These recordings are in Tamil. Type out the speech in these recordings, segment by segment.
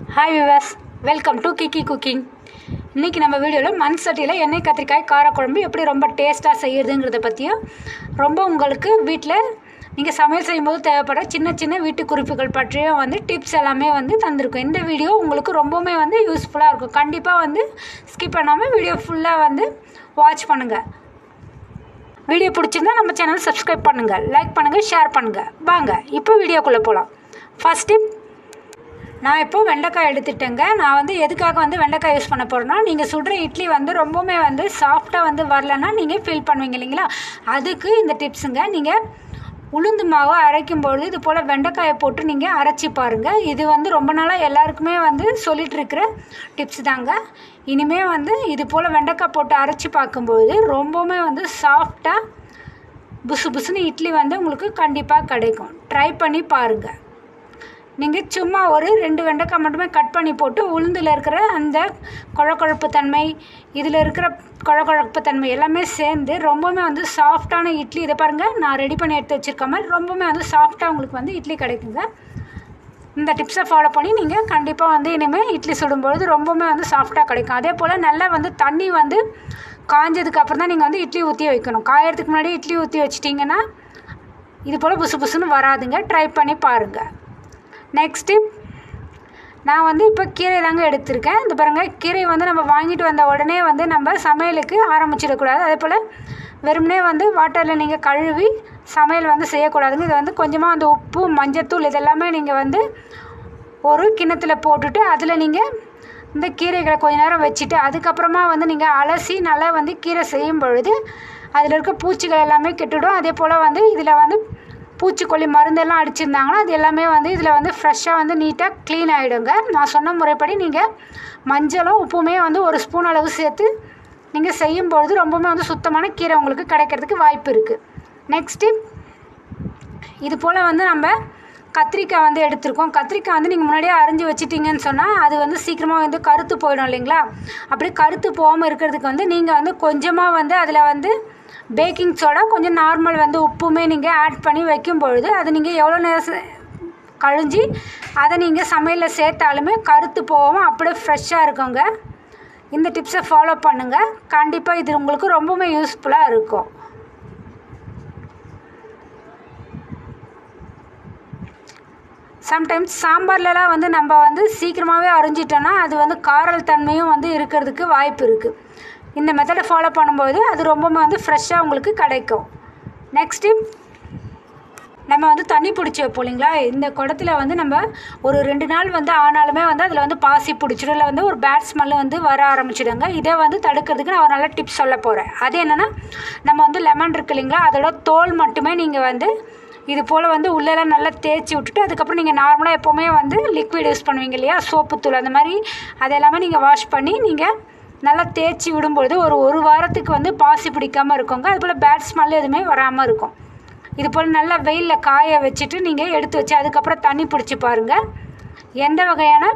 Hi viewers, welcome to Kiki cooking. இன்றைக்கி நம்ம வீடியோவில் மண் சட்டியில் எண்ணெய் கத்திரிக்காய் காரக்குழம்பு எப்படி ரொம்ப டேஸ்ட்டாக செய்யுறதுங்கிறத பற்றியும் ரொம்ப உங்களுக்கு வீட்டில் நீங்கள் சமையல் செய்யும்போது தேவைப்படுற சின்ன சின்ன வீட்டு குறிப்புகள் பற்றியும் டிப்ஸ் எல்லாமே தந்திருக்கும். இந்த வீடியோ உங்களுக்கு ரொம்பவுமே யூஸ்ஃபுல்லாக இருக்கும். கண்டிப்பாக ஸ்கிப் பண்ணாமல் வீடியோ ஃபுல்லாக வாட்ச் பண்ணுங்கள். வீடியோ பிடிச்சிருந்தா நம்ம சேனல் சப்ஸ்கிரைப் பண்ணுங்கள், லைக் பண்ணுங்கள், ஷேர் பண்ணுங்கள். வாங்க இப்போ வீடியோக்குள்ளே போகலாம். ஃபர்ஸ்ட் டிப், நான் இப்போது வெண்டைக்காய் எடுத்துட்டேங்க. நான் எதுக்காக வெண்டைக்காய் யூஸ் பண்ண போகிறேன்னா, நீங்கள் சுடுற இட்லி ரொம்பவுமே சாஃப்டாக வரலன்னா நீங்கள் ஃபீல் பண்ணுவீங்க இல்லைங்களா, அதுக்கு இந்த டிப்ஸுங்க. நீங்கள் உளுந்து மாவு அரைக்கும்பொழுது இது போல் வெண்டைக்காயை போட்டு நீங்கள் அரைச்சி பாருங்கள். இது ரொம்ப நாளாக எல்லாருக்குமே சொல்லிகிட்டு இருக்கிற டிப்ஸ் தாங்க. இனிமேல் இது போல் வெண்டைக்காய் போட்டு அரைச்சி பார்க்கும்பொழுது ரொம்பவுமே சாஃப்டாக புசு புசுன்னு இட்லி உங்களுக்கு கண்டிப்பாக கிடைக்கும். ட்ரை பண்ணி பாருங்கள். நீங்கள் சும்மா ஒரு 2 வெண்டைக்காய் மட்டுமே கட் பண்ணி போட்டு உளுந்தில் இருக்கிற அந்த குழக்குழப்பு தன்மை, இதில் இருக்கிற குழக்குழப்பு தன்மை எல்லாமே சேர்ந்து ரொம்பவுமே சாஃப்டான இட்லி. இதை பாருங்கள், நான் ரெடி பண்ணி எடுத்து வச்சுருக்க மாதிரி ரொம்பவுமே சாஃப்டாக உங்களுக்கு இட்லி கிடைக்குங்க. இந்த டிப்ஸை ஃபாலோ பண்ணி நீங்கள் கண்டிப்பாக இனிமேல் இட்லி சுடும்பொழுது ரொம்பவுமே சாஃப்டாக கிடைக்கும். அதே போல் நல்லா தண்ணி காஞ்சதுக்கு அப்புறம் தான் நீங்கள் இட்லி ஊற்றி வைக்கணும். காயறதுக்கு முன்னாடி இட்லி ஊற்றி வச்சிட்டிங்கன்னா இது போல் புசு புசுன்னு வராதுங்க. ட்ரை பண்ணி பாருங்கள். நெக்ஸ்ட்டு, நான் இப்போ கீரை தாங்க எடுத்திருக்கேன். இந்த பாருங்கள், கீரை நம்ம வாங்கிட்டு வந்த உடனே நம்ம சமையலுக்கு ஆரம்பிச்சிடக்கூடாது. அதே போல் வெறுமனே வாட்டரில் நீங்கள் கழுவி சமையல் செய்யக்கூடாதுங்க. இது கொஞ்சமாக உப்பு, மஞ்சத்தூள் இதெல்லாமே நீங்கள் ஒரு கிண்ணத்தில் போட்டுட்டு அதில் நீங்கள் இந்த கீரைகளை கொஞ்ச நேரம் வச்சுட்டு அதுக்கப்புறமா நீங்கள் அலசி நல்லா கீரை செய்யும் பொழுது அதில் இருக்க பூச்சிகள் எல்லாமே கெட்டுடும். அதே போல் இதில் பூச்சிக்கொல்லி மருந்தெல்லாம் அடிச்சிருந்தாங்கன்னா அது எல்லாமே இதில் ஃப்ரெஷ்ஷாக நீட்டாக க்ளீன் ஆகிடுங்க. நான் சொன்ன முறைப்படி நீங்கள் மஞ்சளும் உப்புமே 1 ஸ்பூன் அளவு சேர்த்து நீங்கள் செய்யும்பொழுது ரொம்பவுமே சுத்தமான கீரை உங்களுக்கு கிடைக்கிறதுக்கு வாய்ப்பு இருக்குது. நெக்ஸ்ட்டு, இது போல் நம்ம கத்திரிக்காய் எடுத்திருக்கோம். கத்திரிக்காய் நீங்கள் முன்னாடியே அரிஞ்சு வச்சிட்டிங்கன்னு சொன்னால் அது சீக்கிரமாக கருத்து போயிடும் இல்லைங்களா. அப்படி கருத்து போகாமல் இருக்கிறதுக்கு நீங்கள் கொஞ்சமாக அதில் பேக்கிங் சோடா, கொஞ்சம் நார்மல் உப்புமே நீங்கள் ஆட் பண்ணி வைக்கும் பொழுது அது நீங்கள் எவ்வளோ நேரம் கழிஞ்சி அதை நீங்கள் சமையலில் சேர்த்தாலுமே கருத்து போகாமல் அப்படியே ஃப்ரெஷ்ஷாக இருக்குங்க. இந்த டிப்ஸை ஃபாலோ பண்ணுங்கள். கண்டிப்பாக இது உங்களுக்கு ரொம்பவுமே யூஸ்ஃபுல்லாக இருக்கும். சம்டைம்ஸ் சாம்பார்லலாம் நம்ம சீக்கிரமாகவே அரிஞ்சிட்டோன்னா அது காரல் தன்மையும் இருக்கிறதுக்கு வாய்ப்பு இருக்குது. இந்த மெத்தடை ஃபாலோ பண்ணும்போது அது ரொம்பவுமே ஃப்ரெஷ்ஷாக உங்களுக்கு கிடைக்கும். நெக்ஸ்ட்டு, நம்ம தண்ணி பிடிச்சி வைப்போம் இல்லைங்களா. இந்த குடத்தில் நம்ம ஒரு 2 நாள் ஆனாலுமே அதில் பாசி பிடிச்சிடும், இல்லை ஒரு பேட் ஸ்மெல்லு வர ஆரம்பிச்சிடுங்க. இதை தடுக்கிறதுக்கு நான் ஒரு நல்ல டிப்ஸ் சொல்ல போகிறேன். அது என்னென்னா, நம்ம லெமன் இருக்கு இல்லைங்களா, அதோட தோல் மட்டுமே நீங்கள் இது போல் உள்ளெல்லாம் நல்லா தேய்ச்சி விட்டுட்டு அதுக்கப்புறம் நீங்கள் நார்மலாக எப்போவுமே லிக்விட் யூஸ் பண்ணுவீங்க இல்லையா, சோப்புத்தூள் அந்த மாதிரி அதெல்லாமே நீங்கள் வாஷ் பண்ணி நீங்கள் நல்லா தேய்ச்சி விடும்பொழுது ஒரு வாரத்துக்கு பாசி பிடிக்காமல் இருக்குங்க. அதுபோல் பேட் ஸ்மெல் எதுவுமே வராமல் இருக்கும். இது போல் நல்லா வெயிலில் காய வச்சுட்டு நீங்கள் எடுத்து வச்சு அதுக்கப்புறம் தண்ணி பிடிச்சி பாருங்கள். எந்த வகையான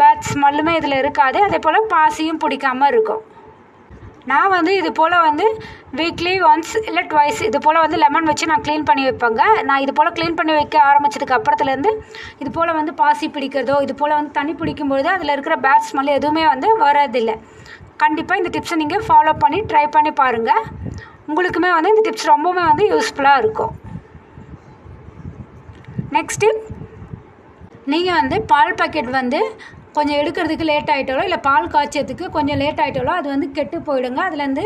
பேட் ஸ்மெல்லுமே இதில் இருக்காது. அதே போல் பாசியும் பிடிக்காமல் இருக்கும். நான் இது போல் வீக்லி ஒன்ஸ் இல்லை ட்வைஸ் இது போல் லெமன் வச்சு நான் க்ளீன் பண்ணி வைப்பேங்க. நான் இது போல் க்ளீன் பண்ணி வைக்க ஆரம்பித்ததுக்கு அப்புறத்துலேருந்து இது போல் பாசி பிடிக்கிறதோ இது போல் தண்ணி பிடிக்கும்பொழுது அதில் இருக்கிற பேட் ஸ்மெல் எதுவுமே வரதில்லை. கண்டிப்பாக இந்த டிப்ஸை நீங்கள் ஃபாலோ பண்ணி ட்ரை பண்ணி பாருங்கள். உங்களுக்குமே இந்த டிப்ஸ் ரொம்பவுமே யூஸ்ஃபுல்லாக இருக்கும். நெக்ஸ்ட்டு, நீங்கள் பால் பாக்கெட் கொஞ்சம் எடுக்கிறதுக்கு லேட் ஆகிட்டாலோ இல்லை பால் காய்ச்சதுக்கு கொஞ்சம் லேட் ஆகிட்டாலோ அது கெட்டு போயிடுங்க. அதுலேருந்து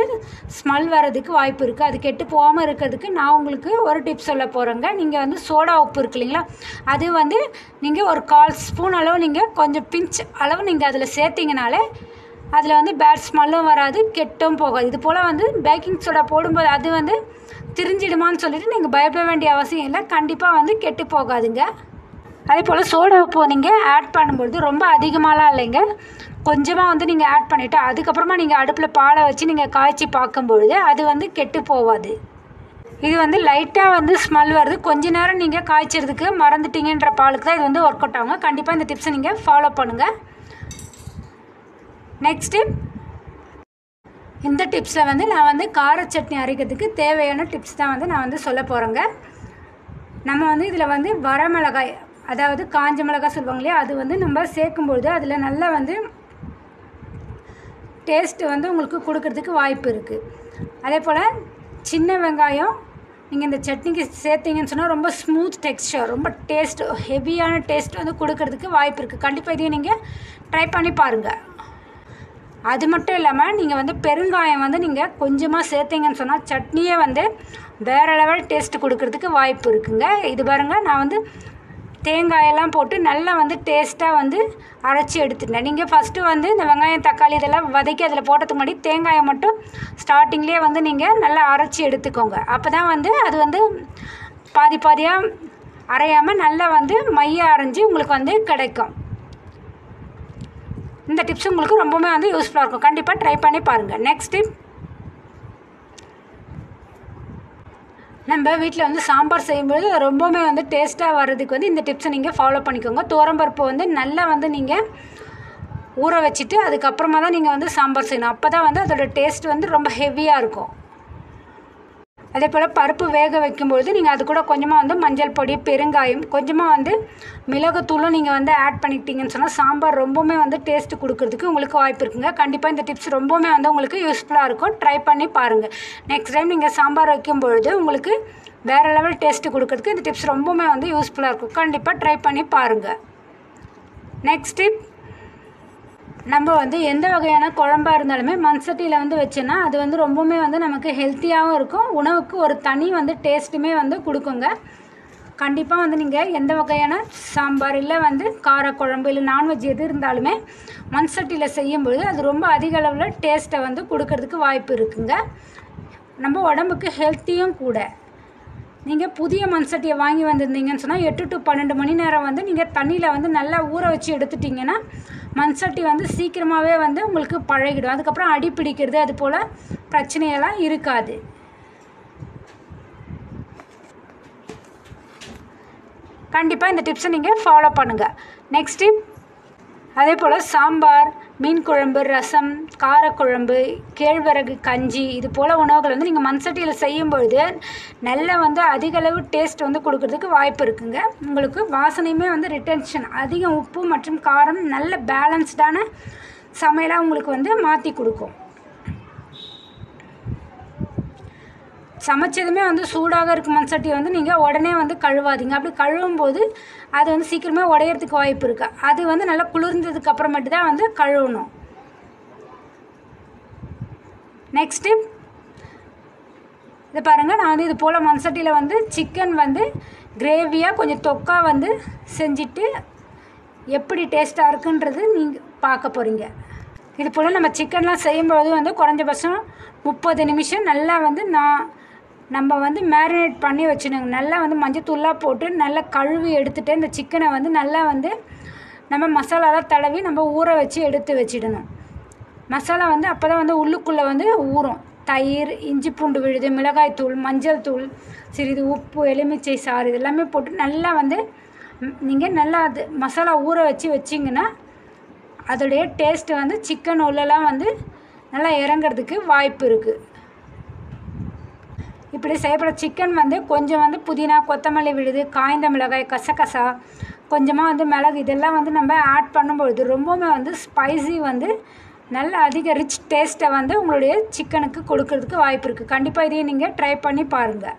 ஸ்மெல் வர்றதுக்கு வாய்ப்பு இருக்குது. அது கெட்டு போகாமல் இருக்கிறதுக்கு நான் உங்களுக்கு ஒரு டிப்ஸ் சொல்ல போகிறேங்க. நீங்கள் சோடா உப்பு இருக்கு இல்லைங்களா, அது நீங்கள் ஒரு 1/4 ஸ்பூன் அளவு நீங்கள் கொஞ்சம் பிஞ்ச் அளவு நீங்கள் அதில் சேர்த்திங்கனாலே அதில் பேட் ஸ்மெல்லும் வராது, கெட்டும் போகாது. இது போல் பேக்கிங் சோடா போடும்போது அது திரிஞ்சிடுமான்னு சொல்லிவிட்டு நீங்கள் பயப்பட வேண்டிய அவசியம் இல்லை. கண்டிப்பாக கெட்டு போகாதுங்க. அதே போல் சோடா உப்பு நீங்கள் ஆட் பண்ணும்பொழுது ரொம்ப அதிகமாகலாம் இல்லைங்க, கொஞ்சமாக நீங்கள் ஆட் பண்ணிவிட்டு அதுக்கப்புறமா நீங்கள் அடுப்பில் பாலை வச்சு நீங்கள் காய்ச்சி பார்க்கும்பொழுது அது கெட்டு போகாது. இது லைட்டாக ஸ்மெல் வருது, கொஞ்ச நேரம் நீங்கள் காய்ச்சறதுக்கு மறந்துட்டீங்கன்ற பாலுக்கு தான் இது ஒர்க் அவுட் ஆகுங்க. கண்டிப்பாக இந்த டிப்ஸை நீங்கள் ஃபாலோ பண்ணுங்கள். நெக்ஸ்ட்டு, இந்த டிப்ஸில் நான் கார சட்னி அரைக்கிறதுக்கு தேவையான டிப்ஸ் தான் நான் சொல்ல போகிறேங்க. நம்ம இதில் வரமிளகாய் அதாவது காஞ்ச மிளகாய் சொல்லுவாங்க இல்லையா, அது வந்து நம்ம சேர்க்கும்பொழுது அதில் நல்லா வந்து டேஸ்ட்டு வந்து உங்களுக்கு கொடுக்கறதுக்கு வாய்ப்பு இருக்குது. அதே போல் சின்ன வெங்காயம் நீங்கள் இந்த சட்னிக்கு சேர்த்திங்கன்னு சொன்னால் ரொம்ப ஸ்மூத் டெக்ஸ்சர், ரொம்ப டேஸ்ட் ஹெவியான டேஸ்ட் வந்து கொடுக்கறதுக்கு வாய்ப்பு இருக்குது. கண்டிப்பாக இதையும் நீங்கள் ட்ரை பண்ணி பாருங்கள். அது மட்டும் இல்லாமல் நீங்கள் வந்து பெருங்காயம் வந்து நீங்கள் கொஞ்சமாக சேர்த்திங்கன்னு சொன்னால் சட்னியே வந்து வேறு லெவல் டேஸ்ட்டு கொடுக்கறதுக்கு வாய்ப்பு இருக்குங்க. இது பாருங்கள், நான் வந்து தேங்காயெல்லாம் போட்டு நல்லா வந்து டேஸ்ட்டாக வந்து அரைச்சி எடுத்துட்டேன். நீங்கள் ஃபஸ்ட்டு வந்து இந்த வெங்காயம் தக்காளி இதெல்லாம் வதக்கி அதில் போட்டதுக்கு முன்னாடி தேங்காயை மட்டும் ஸ்டார்டிங்லேயே வந்து நீங்கள் நல்லா அரைச்சி எடுத்துக்கோங்க. அப்போ தான் வந்து அது வந்து பாதி பாதியாக அரையாமல் நல்லா வந்து மைய அரைஞ்சி உங்களுக்கு வந்து கிடைக்கும். இந்த டிப்ஸ் உங்களுக்கு ரொம்பவுமே வந்து யூஸ்ஃபுல்லாக இருக்கும். கண்டிப்பாக ட்ரை பண்ணி பாருங்கள். நெக்ஸ்ட் டிப், நம்ம வீட்டில் வந்து சாம்பார் செய்யும்போது ரொம்பவுமே வந்து டேஸ்ட்டாக வர்றதுக்கு வந்து இந்த டிப்ஸை நீங்கள் ஃபாலோ பண்ணிக்கோங்க. துவரம்பருப்பு வந்து நல்லா வந்து நீங்கள் ஊற வச்சுட்டு அதுக்கப்புறமா தான் நீங்கள் வந்து சாம்பார் செய்யணும். அப்போ தான் வந்து அதோடய டேஸ்ட் வந்து ரொம்ப ஹெவியாக இருக்கும். அதே போல் பருப்பு வேக வைக்கும்பொழுது நீங்கள் அது கூட கொஞ்சமாக வந்து மஞ்சள் பொடி, பெருங்காயம், கொஞ்சமாக வந்து மிளகுத்தூளும் நீங்கள் வந்து ஆட் பண்ணிக்கிட்டீங்கன்னு சொன்னால் சாம்பார் ரொம்பவுமே வந்து டேஸ்ட்டு கொடுக்கறதுக்கு உங்களுக்கு வாய்ப்பு இருக்குங்க. கண்டிப்பாக இந்த டிப்ஸ் ரொம்பவுமே வந்து உங்களுக்கு யூஸ்ஃபுல்லாக இருக்கும். ட்ரை பண்ணி பாருங்கள். நெக்ஸ்ட் டைம் நீங்கள் சாம்பார் வைக்கும்பொழுது உங்களுக்கு வேறு லெவல் டேஸ்ட்டு கொடுக்கறதுக்கு இந்த டிப்ஸ் ரொம்பவுமே வந்து யூஸ்ஃபுல்லாக இருக்கும். கண்டிப்பாக ட்ரை பண்ணி பாருங்கள். நெக்ஸ்ட் டிப், நம்ம வந்து எந்த வகையான குழம்பாக இருந்தாலுமே மண் சட்டியில் வந்து வச்சோன்னா அது வந்து ரொம்பவுமே வந்து நமக்கு ஹெல்த்தியாகவும் இருக்கும். உணவுக்கு ஒரு தனி வந்து டேஸ்ட்டுமே வந்து கொடுக்குங்க. கண்டிப்பாக வந்து நீங்கள் எந்த வகையான சாம்பார் இல்லை வந்து காரக்குழம்பு இல்லை நான்வெஜ் எது இருந்தாலுமே மண் சட்டியில் செய்யும்பொழுது அது ரொம்ப அதிக அளவில் டேஸ்ட்டை வந்து கொடுக்கறதுக்கு வாய்ப்பு இருக்குங்க. நம்ம உடம்புக்கு ஹெல்த்தியும் கூட. நீங்கள் புதிய மண் சட்டியை வாங்கி வந்திருந்தீங்கன்னு சொன்னால் 8 to 12 மணி நேரம் வந்து நீங்கள் தண்ணியில் வந்து நல்லா ஊற வச்சு எடுத்துட்டிங்கன்னா மண் சட்டி வந்து சீக்கிரமாகவே வந்து உங்களுக்கு பழகிடும். அதுக்கப்புறம் அடி பிடிக்கிறது அது போல் பிரச்சனையெல்லாம் இருக்காது. கண்டிப்பாக இந்த டிப்ஸை நீங்கள் ஃபாலோ பண்ணுங்கள். நெக்ஸ்ட் டிப், அதே போல் சாம்பார், மீன் குழம்பு, ரசம், காரக்குழம்பு, கேழ்வரகு கஞ்சி இது போல் உணவுகள் வந்து நீங்கள் மண் சட்டியில் செய்யும்பொழுது நல்லா வந்து அதிகளவு டேஸ்ட் வந்து கொடுக்கறதுக்கு வாய்ப்பு இருக்குங்க. உங்களுக்கு வாசனையுமே வந்து ரிட்டென்ஷன், அதிக உப்பு மற்றும் காரம் நல்ல பேலன்ஸ்டான சமையலாக உங்களுக்கு வந்து மாற்றி கொடுக்கும். சமைச்சதுமே வந்து சூடாக இருக்கும் மண் சட்டியை வந்து நீங்கள் உடனே வந்து கழுவாதீங்க. அப்படி கழுவும் போது அது வந்து சீக்கிரமாக உடையிறதுக்கு வாய்ப்பு இருக்குது. அது வந்து நல்லா குளிர்ந்ததுக்கு அப்புறமேட்டு தான் வந்து கழுவணும். நெக்ஸ்ட்டு இது பாருங்கள், நான் வந்து இது போல் மண் சட்டியில் வந்து சிக்கன் வந்து கிரேவியாக கொஞ்சம் தொக்கா வந்து செஞ்சுட்டு எப்படி டேஸ்ட்டாக இருக்குன்றது நீங்கள் பார்க்க போகிறீங்க. இது போல் நம்ம சிக்கன்லாம் செய்யும்போது வந்து குறைஞ்சபட்சம் 30 நிமிஷம் நல்லா வந்து நம்ம வந்து மேரினேட் பண்ணி வச்சுடுங்க. நல்லா வந்து மஞ்சத்தூள்லாம் போட்டு நல்லா கழுவி எடுத்துகிட்டு இந்த சிக்கனை வந்து நல்லா வந்து நம்ம மசாலாலாம் தடவி நம்ம ஊற வச்சு எடுத்து வச்சிடணும். மசாலா வந்து அப்போ தான் வந்து உள்ளுக்குள்ளே வந்து ஊறும். தயிர், இஞ்சி பூண்டு விழுது, மிளகாய்த்தூள், மஞ்சள் தூள், சிறிது உப்பு, எலுமிச்சை சாறு இதெல்லாமே போட்டு நல்லா வந்து நீங்கள் நல்லா அது மசாலா ஊற வச்சிங்கன்னா அதோடைய டேஸ்ட்டு வந்து சிக்கன் உள்ளெல்லாம் வந்து நல்லா இறங்கிறதுக்கு வாய்ப்பு இருக்குது. இப்படி செய்யப்பட சிக்கன் வந்து கொஞ்சம் வந்து புதினா, கொத்தமல்லி விழுது, காய்ந்த மிளகாய், கசகசா, கொஞ்சமாக வந்து மிளகு இதெல்லாம் வந்து நம்ம ஆட் பண்ணும்பொழுது ரொம்பவுமே வந்து ஸ்பைசி வந்து நல்ல அதிக ரிச் டேஸ்ட்டை வந்து உங்களுடைய சிக்கனுக்கு கொடுக்கறதுக்கு வாய்ப்பு இருக்குது. கண்டிப்பாக இதையும் நீங்கள் ட்ரை பண்ணி பாருங்கள்.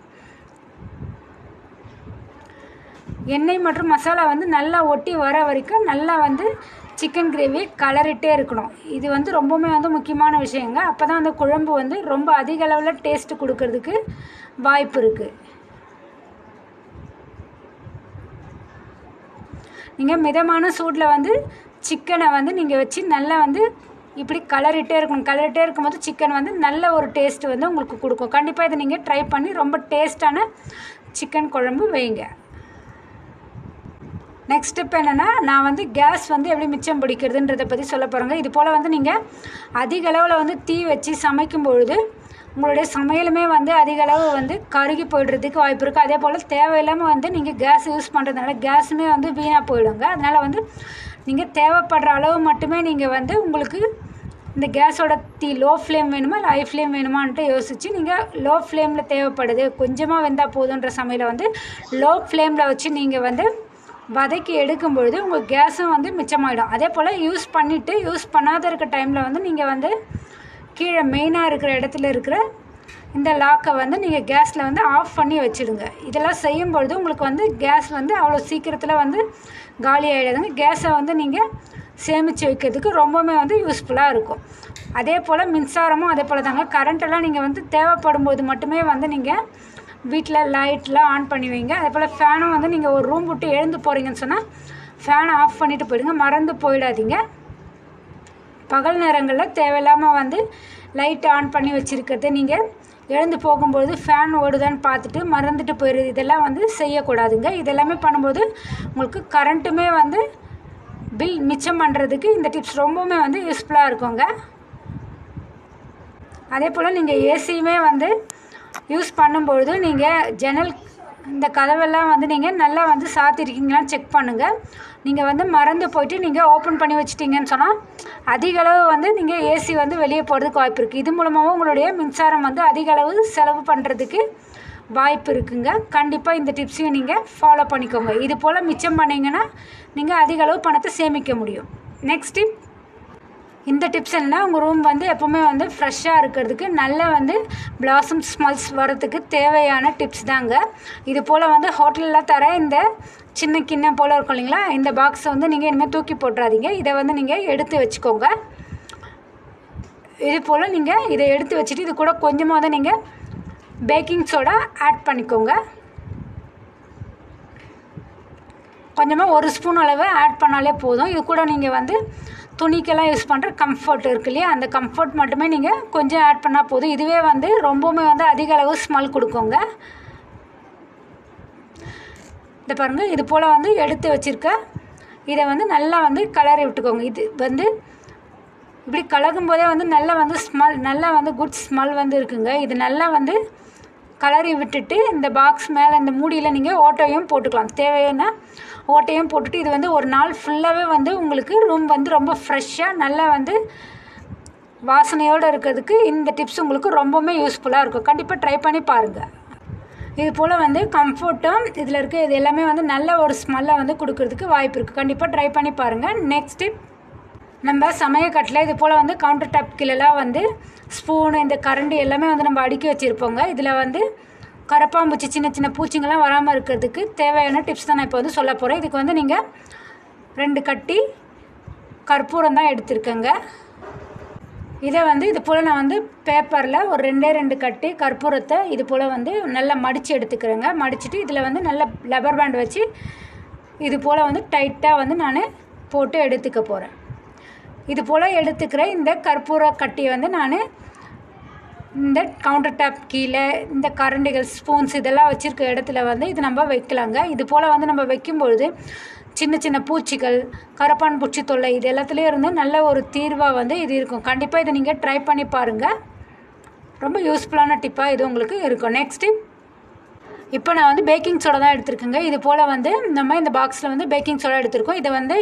எண்ணெய் மற்றும் மசாலா வந்து நல்லா ஒட்டி வர வரைக்கும் நல்லா வந்து சிக்கன் கிரேவி கலரிட்டே இருக்கணும். இது வந்து ரொம்பவுமே வந்து முக்கியமான விஷயங்க. அப்போ தான் அந்த குழம்பு வந்து ரொம்ப அதிக அளவில் டேஸ்ட்டு கொடுக்கறதுக்கு வாய்ப்பு இருக்குது. நீங்கள் மிதமான சூடில் வந்து சிக்கனை வந்து நீங்கள் வச்சு நல்லா வந்து இப்படி கலரிட்டே இருக்கணும். கலரிட்டே இருக்கும்போது சிக்கன் வந்து நல்ல ஒரு டேஸ்ட்டு வந்து உங்களுக்கு கொடுக்கும். கண்டிப்பாக இதை நீங்கள் ட்ரை பண்ணி ரொம்ப டேஸ்ட்டான சிக்கன் குழம்பு வைங்க. நெக்ஸ்ட் ஸ்டெப் என்னென்னா, நான் வந்து கேஸ் வந்து எப்படி மிச்சம் பிடிக்கிறதுன்றதை பற்றி சொல்ல போகிறேங்க. இது போல் வந்து நீங்கள் அதிக அளவில் வந்து தீ வச்சு சமைக்கும் பொழுது உங்களுடைய சமையலுமே வந்து அதிக அளவு வந்து கருகி போய்டுறதுக்கு வாய்ப்பு இருக்குது. அதே போல் தேவையில்லாமல் வந்து நீங்கள் கேஸ் யூஸ் பண்ணுறதுனால கேஸுமே வந்து வீணாக போயிடுங்க. அதனால் வந்து நீங்கள் தேவைப்படுற அளவு மட்டுமே நீங்கள் வந்து உங்களுக்கு இந்த கேஸோட லோ ஃப்ளேம் வேணுமா இல்லை ஹை ஃப்ளேம் வேணுமான்ட்டு யோசித்து நீங்கள் லோ ஃப்ளேமில் தேவைப்படுது கொஞ்சமாக வெந்தால் போதுன்ற சமையலை வந்து லோ ஃப்ளேமில் வச்சு நீங்கள் வந்து வதக்கி எடுக்கும் பொழுது உங்கள் கேஸும் வந்து மிச்சமாகிடும். அதே போல் யூஸ் பண்ணிவிட்டு யூஸ் பண்ணாத இருக்க டைமில் வந்து நீங்கள் வந்து கீழே மெயினாக இருக்கிற இடத்துல இருக்கிற இந்த லாக்கை வந்து நீங்கள் கேஸில் வந்து ஆஃப் பண்ணி வச்சுடுங்க. இதெல்லாம் செய்யும்பொழுது உங்களுக்கு வந்து கேஸ் வந்து அவ்வளோ சீக்கிரத்தில் வந்து காலி ஆகிடாதுங்க. கேஸை வந்து நீங்கள் சேமித்து வைக்கிறதுக்கு ரொம்பவுமே வந்து யூஸ்ஃபுல்லாக இருக்கும். அதே போல் மின்சாரமும் அதே போல் தாங்க. கரண்ட்டெல்லாம் நீங்கள் வந்து தேவைப்படும் போது மட்டுமே வந்து நீங்கள் வீட்டில் லைட்லாம் ஆன் பண்ணி வைங்க. அதே போல் ஃபேனும் வந்து நீங்கள் ஒரு ரூம் விட்டு எழுந்து போகிறீங்கன்னு சொன்னால் ஃபேனை ஆஃப் பண்ணிவிட்டு போயிடுங்க, மறந்து போயிடாதீங்க. பகல் நேரங்களில் தேவையில்லாமல் வந்து லைட் ஆன் பண்ணி வச்சுருக்கிறது நீங்கள் எழுந்து போகும்போது ஃபேன் ஓடுதான்னு பார்த்துட்டு மறந்துட்டு போயிடுது, இதெல்லாம் வந்து செய்யக்கூடாதுங்க. இதெல்லாமே பண்ணும்போது உங்களுக்கு கரண்ட்டுமே வந்து பில் மிச்சம் பண்ணுறதுக்கு இந்த டிப்ஸ் ரொம்பவுமே வந்து யூஸ்ஃபுல்லாக இருக்குங்க. அதே போல் நீங்கள் ஏசியுமே வந்து யூஸ் பண்ணும்பொழுது நீங்கள் ஜன்னல் இந்த கதவெல்லாம் வந்து நீங்கள் நல்லா வந்து சாத்திருக்கீங்களான்னு செக் பண்ணுங்கள். நீங்கள் வந்து மறந்து போய்ட்டு நீங்கள் ஓப்பன் பண்ணி வச்சிட்டிங்கன்னு சொன்னால் அதிக அளவு வந்து நீங்கள் ஏசி வந்து வெளியே போகிறதுக்கு வாய்ப்பு இருக்குது. இது மூலமாகவும் உங்களுடைய மின்சாரம் வந்து அதிக அளவு செலவு பண்ணுறதுக்கு வாய்ப்பு இருக்குங்க. கண்டிப்பாக இந்த டிப்ஸையும் நீங்கள் ஃபாலோ பண்ணிக்கோங்க. இது போல் மிச்சம் பண்ணிங்கன்னா நீங்கள் அதிக அளவு பணத்தை சேமிக்க முடியும். நெக்ஸ்ட் டிப், இந்த டிப்ஸ் என்னன்னா உங்கள் ரூம் வந்து எப்போவுமே வந்து ஃப்ரெஷ்ஷாக இருக்கிறதுக்கு நல்ல வந்து பிளாசம் ஸ்மெல்ஸ் வரதுக்கு தேவையான டிப்ஸ் தாங்க. இது போல் வந்து ஹோட்டலில் தர இந்த சின்ன கிண்ணம் போல் இருக்கும் இல்லைங்களா, இந்த பாக்ஸை வந்து நீங்கள் இனிமேல் தூக்கி போட்டுறாதீங்க. இதை வந்து நீங்கள் எடுத்து வச்சுக்கோங்க. இது போல் நீங்கள் இதை எடுத்து வச்சுட்டு இது கூட கொஞ்சமாக தான் நீங்கள் பேக்கிங் சோடா ஆட் பண்ணிக்கோங்க. கொஞ்சமாக 1 ஸ்பூன் அளவு ஆட் பண்ணாலே போதும். இது கூட நீங்கள் வந்து துணிக்கெல்லாம் யூஸ் பண்ணுற கம்ஃபர்ட் இருக்கு இல்லையா, அந்த கம்ஃபர்ட் மட்டுமே நீங்கள் கொஞ்சம் ஆட் பண்ணால் போதும். இதுவே வந்து ரொம்பவுமே வந்து அதிக அளவு ஸ்மெல் கொடுக்குங்க. இதை பாருங்கள், இது போல் வந்து எடுத்து வச்சுருக்க இதை வந்து நல்லா வந்து கலரி விட்டுக்கோங்க. இது வந்து இப்படி கலக்கும் போதே வந்து நல்லா வந்து ஸ்மெல், நல்லா வந்து குட் ஸ்மெல் வந்து இருக்குங்க. இது நல்லா வந்து கலரி விட்டுட்டு இந்த பாக்ஸ் மேலே இந்த மூடியில் நீங்கள் ஓட்டையும் போட்டுக்கலாம். தேவையான ஓட்டையும் போட்டுட்டு இது வந்து ஒரு நாள் ஃபுல்லாகவே வந்து உங்களுக்கு ரூம் வந்து ரொம்ப ஃப்ரெஷ்ஷாக நல்லா வந்து வாசனையோடு இருக்கிறதுக்கு இந்த டிப்ஸ் உங்களுக்கு ரொம்பவுமே யூஸ்ஃபுல்லாக இருக்கும். கண்டிப்பாக ட்ரை பண்ணி பாருங்கள். இது போல் வந்து கம்ஃபர்ட்டும் இதில் இருக்க இது எல்லாமே வந்து நல்ல ஒரு ஸ்மெல்லை வந்து கொடுக்கறதுக்கு வாய்ப்பு இருக்குது. கண்டிப்பாக ட்ரை பண்ணி பாருங்கள். நெக்ஸ்ட் டிப், நம்ம சமையக்கட்டில் இது போல் வந்து கவுண்டர் டாப் கீழெல்லாம் வந்து ஸ்பூனு இந்த கரண்டி எல்லாமே வந்து நம்ம அடுக்கி வச்சுருப்போங்க. இதில் வந்து கரப்பாம்பூச்சி சின்ன சின்ன பூச்சிங்கெல்லாம் வராமல் இருக்கிறதுக்கு தேவையான டிப்ஸ் தான் நான் இப்போ வந்து சொல்ல போகிறேன். இதுக்கு வந்து நீங்கள் 2 கட்டி கற்பூரம் தான் எடுத்துருக்கேங்க. இதை வந்து இது போல் நான் வந்து பேப்பரில் ஒரு 2 கட்டி கற்பூரத்தை இது போல் வந்து நல்லா மடித்து எடுத்துக்கிறேங்க. மடிச்சுட்டு இதில் வந்து நல்ல லப்பர் பேண்ட் வச்சு இது போல் வந்து டைட்டாக வந்து நான் போட்டு எடுத்துக்க போகிறேன். இது போல் எடுத்துக்கிற இந்த கற்பூர கட்டியை வந்து நான் இந்த கவுண்டர் டாப் கீழே இந்த கரண்டிகள் ஸ்பூன்ஸ் இதெல்லாம் வச்சுருக்க இடத்துல வந்து இது நம்ம வைக்கலாங்க. இது போல் வந்து நம்ம வைக்கும்பொழுது சின்ன சின்ன பூச்சிகள், கரப்பான் பூச்சி தொல்லை இது எல்லாத்துலேயும் இருந்து நல்ல ஒரு தீர்வாக வந்து இது இருக்கும். கண்டிப்பாக இதை நீங்கள் ட்ரை பண்ணி பாருங்கள். ரொம்ப யூஸ்ஃபுல்லான டிப்பாக இது உங்களுக்கு இருக்கும். நெக்ஸ்ட்டு, இப்போ நான் வந்து பேக்கிங் சோடா தான் எடுத்துருக்கேங்க. இது போல் வந்து நம்ம இந்த பாக்ஸில் வந்து பேக்கிங் சோடா எடுத்துருக்கோம். இதை வந்து